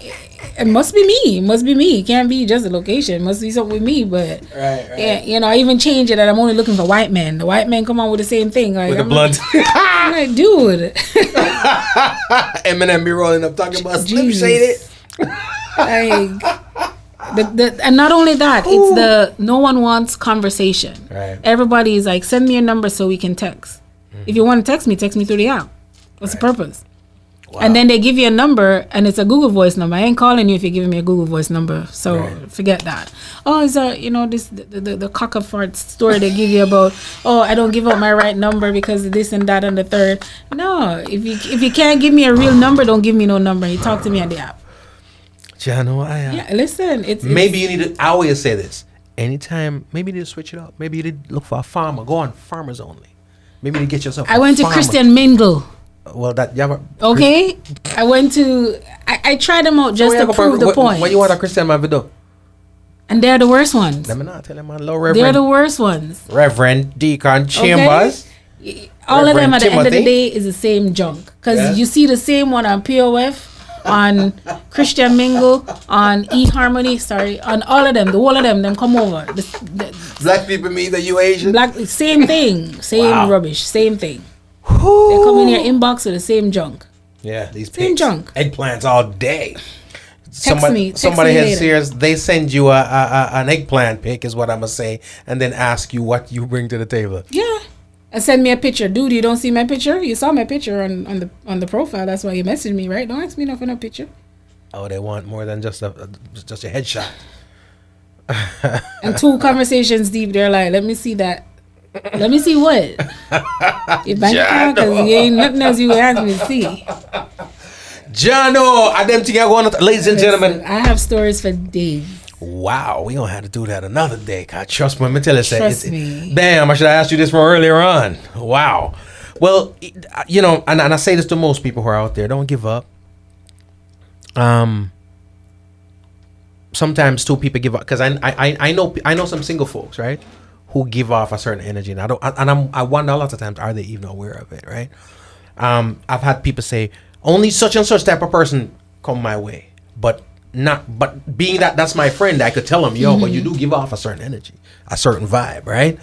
it must be me. It must be me. It can't be just a location. It must be something with me. But Right. yeah, you know, I even change it that I'm only looking for white men. The white men come on with the same thing. Like, With the I'm blood. I'm like, dude. Eminem be rolling up talking about Slim Jesus. Shady. Like, and not only that, it's the no one wants conversation. Right. Everybody is like, send me a number so we can text. If you want to text me through the app. What's the purpose? Wow. And then they give you a number, and it's a Google Voice number. I ain't calling you if you're giving me a Google Voice number, so forget that. Oh, is that, you know, this the cock and fart story they give you about? Oh, I don't give out my right number because of this and that and the third. No, if you can't give me a real number, don't give me no number. You talk to me on the app. Jano, Yeah, listen, it's maybe you need to. I always say this. Anytime, maybe you need to switch it up. Maybe you need to look for a farmer. Go on farmers only. Maybe you need to get yourself. I went to Christian Mingle. Well, that you have a, Okay, I went to. I tried them out just to prove the point. What you want a Christian man to do? And they're the worst ones. Let me not tell him, man. Low They're Reverend, the worst ones. Reverend Deacon Chambers. All of them Reverend at the end of the Timothy. day is the same junk. Because Yeah. you see the same one on POF, on Christian Mingle, on eHarmony, on all of them. The whole of them come over. The Black people mean that you Asian. black, same thing. Same Wow. rubbish. Same thing. They come in your inbox with the same junk. Yeah, these Same pigs. junk. Eggplants all day. Text Somebody me has later. serious. They send you an eggplant pic, is what I'm gonna say, and then ask you what you bring to the table. Yeah. And send me a picture. Dude, you don't see my picture? You saw my picture on the profile. That's why you messaged me, right? Don't ask me nothing for no picture. Oh, they want more than just a headshot. And 2 conversations deep, they're like, let me see that. Let me see what? Your bank account? Because you ain't nothing else you ask me to see. Jano, I them think I going to, ladies and gentlemen. I have stories for days. Wow, we gonna have to do that another day. God, trust me, let me tell you. Trust me. Damn, I should have asked you this from earlier on. Wow. Well, you know, and I say this to most people who are out there: don't give up. Sometimes too people give up because I know some single folks, right, who give off a certain energy, and I wonder a lot of times, are they even aware of it, right? I've had people say only such and such type of person come my way, but being that's my friend, I could tell him, yo, but you do give off a certain energy, a certain vibe, right?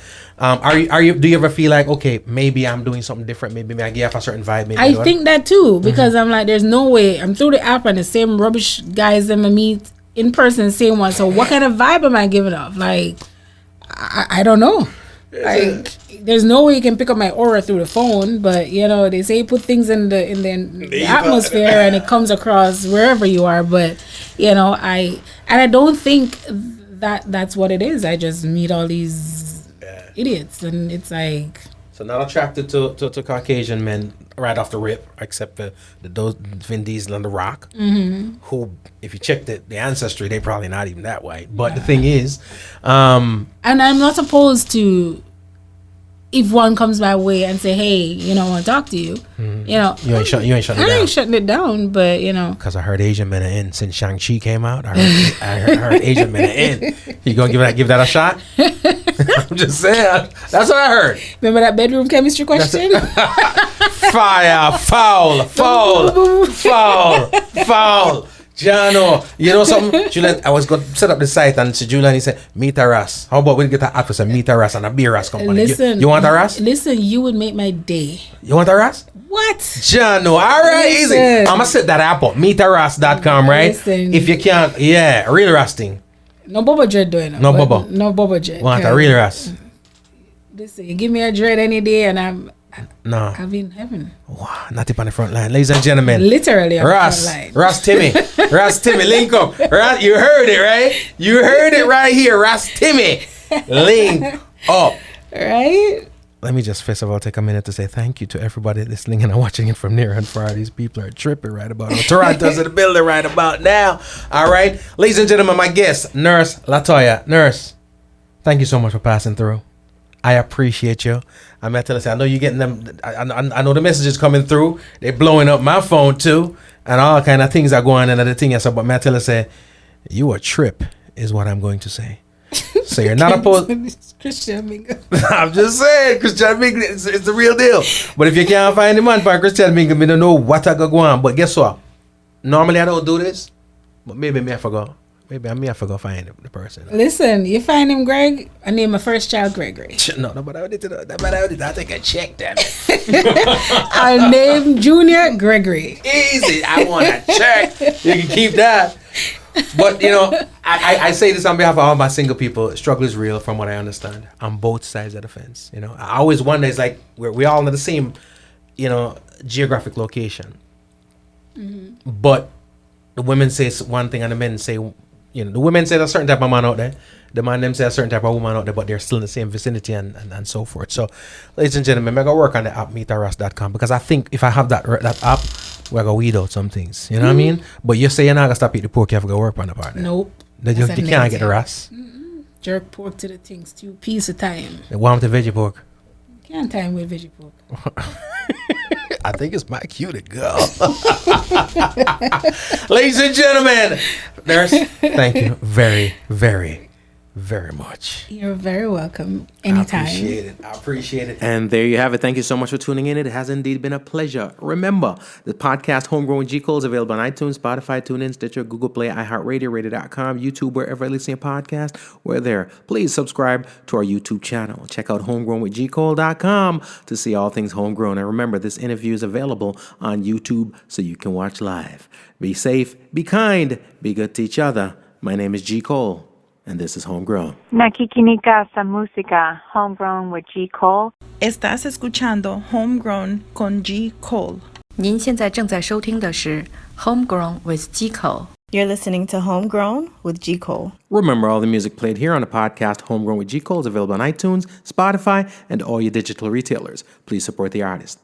Do you ever feel like, okay, maybe I'm doing something different, maybe I give off a certain vibe? Maybe I think that too, because I'm like, there's no way. I'm through the app and the same rubbish guys that I meet in person, same one. So what kind of vibe am I giving off? Like, I don't know. Like, there's no way you can pick up my aura through the phone, but you know, they say put things in the atmosphere and it comes across wherever you are. But you know, I don't think that's what it is. I just meet all these idiots, and it's like. So not attracted to Caucasian men right off the rip, except for those Vin Diesel and The Rock, who, if you check the ancestry, they probably not even that white. But the thing is, and I'm not opposed to if one comes my way and say, hey, you know, I want to talk to you. You know, you ain't shutting it down. I ain't shutting it down, but you know, Because I heard Asian men are in since Shang-Chi came out. I heard Asian men are in. You gonna give that a shot? I'm just saying. That's what I heard. remember that bedroom chemistry question? Fire, foul. Jano, you know something? Julian, I was going to set up the site, and so Julian, he said, meet a Ras. How about we get an officer, meet a Ras, and a beer Ras company? Listen, you want a Ras? Listen, you would make my day. You want a Ras? What? Jano, all right, easy. Listen. I'm going to set that app up, meetaras.com, right? Listen. If you can't, a real Ras thing. No Boba Dread doing it. No Boba. No Boba Dread. Want a real Ras. Listen, you give me a dread any day, and No. I'll be in heaven. Wow, not up on the front line. Ladies and gentlemen. Literally on Ross. the front line. Ross Timmy. Ross Timmy, link up. Ross, you heard it, right? You heard it right here. Ross Timmy. Link up. Right? Let me just first of all take a minute to say thank you to everybody listening and watching it from near and far. These people are tripping right about now. Toronto's in the building right about now. All right. Ladies and gentlemen, my guest, Nurse Latoya. Nurse, thank you so much for passing through. I appreciate you. I'm going to tell you, I know you're getting them. I know the messages coming through. They're blowing up my phone too. And all kind of things are going on and other things. But I'm tell you, you a trip is what I'm going to say. So you're not opposed. Christian Mingle. I'm just saying, Christian Mingle is the real deal. But if you can't find the man for Christian Mingle, I don't know what I go on. But guess what? Normally I don't do this, but maybe I forgot. Maybe I forgot find the person. Listen, you find him, Greg. I name my first child Gregory. No, but I did it. I take a check, damn it. I'll name Junior Gregory. Easy. I want a check. You can keep that. But, you know, I say this on behalf of all my single people. Struggle is real from what I understand on both sides of the fence. You know, I always wonder, it's like we all in the same, you know, geographic location. Mm-hmm. But the women say one thing and the men say, you know, the women say there's a certain type of man out there. The man them say a certain type of woman out there, but they're still in the same vicinity and so forth. So, ladies and gentlemen, I'm going to work on the app, meetaross.com, because I think if I have that app, we're going to weed out some things. You know what I mean? But you say you're not going to stop eating the pork, you have to go work on the part. Nope. You can't get the rest. Jerk pork to the things, 2 pieces of time. The warm the veggie pork. Can't time with veggie pork. I think it's my cue to go. Ladies and gentlemen, Nurse, thank you very, very, very much. You're very welcome. Anytime. I appreciate it. And there you have it. Thank you so much for tuning in. It has indeed been a pleasure. Remember, the podcast Homegrown G Cole is available on iTunes, Spotify, TuneIn, Stitcher, Google Play, iHeartRadio, Radio.com, YouTube, wherever you listen to podcasts. We're there. Please subscribe to our YouTube channel. Check out homegrownwithgcole.com to see all things homegrown. And remember, this interview is available on YouTube so you can watch live. Be safe, be kind, be good to each other. My name is G. Cole. And this is Homegrown. Nakikinika sa música, Homegrown with G. Cole. Estás escuchando Homegrown con G. Cole. 您现在正在收听的是 Homegrown with G. Cole. You're listening to Homegrown with G. Cole. Remember, all the music played here on the podcast Homegrown with G. Cole is available on iTunes, Spotify, and all your digital retailers. Please support the artist.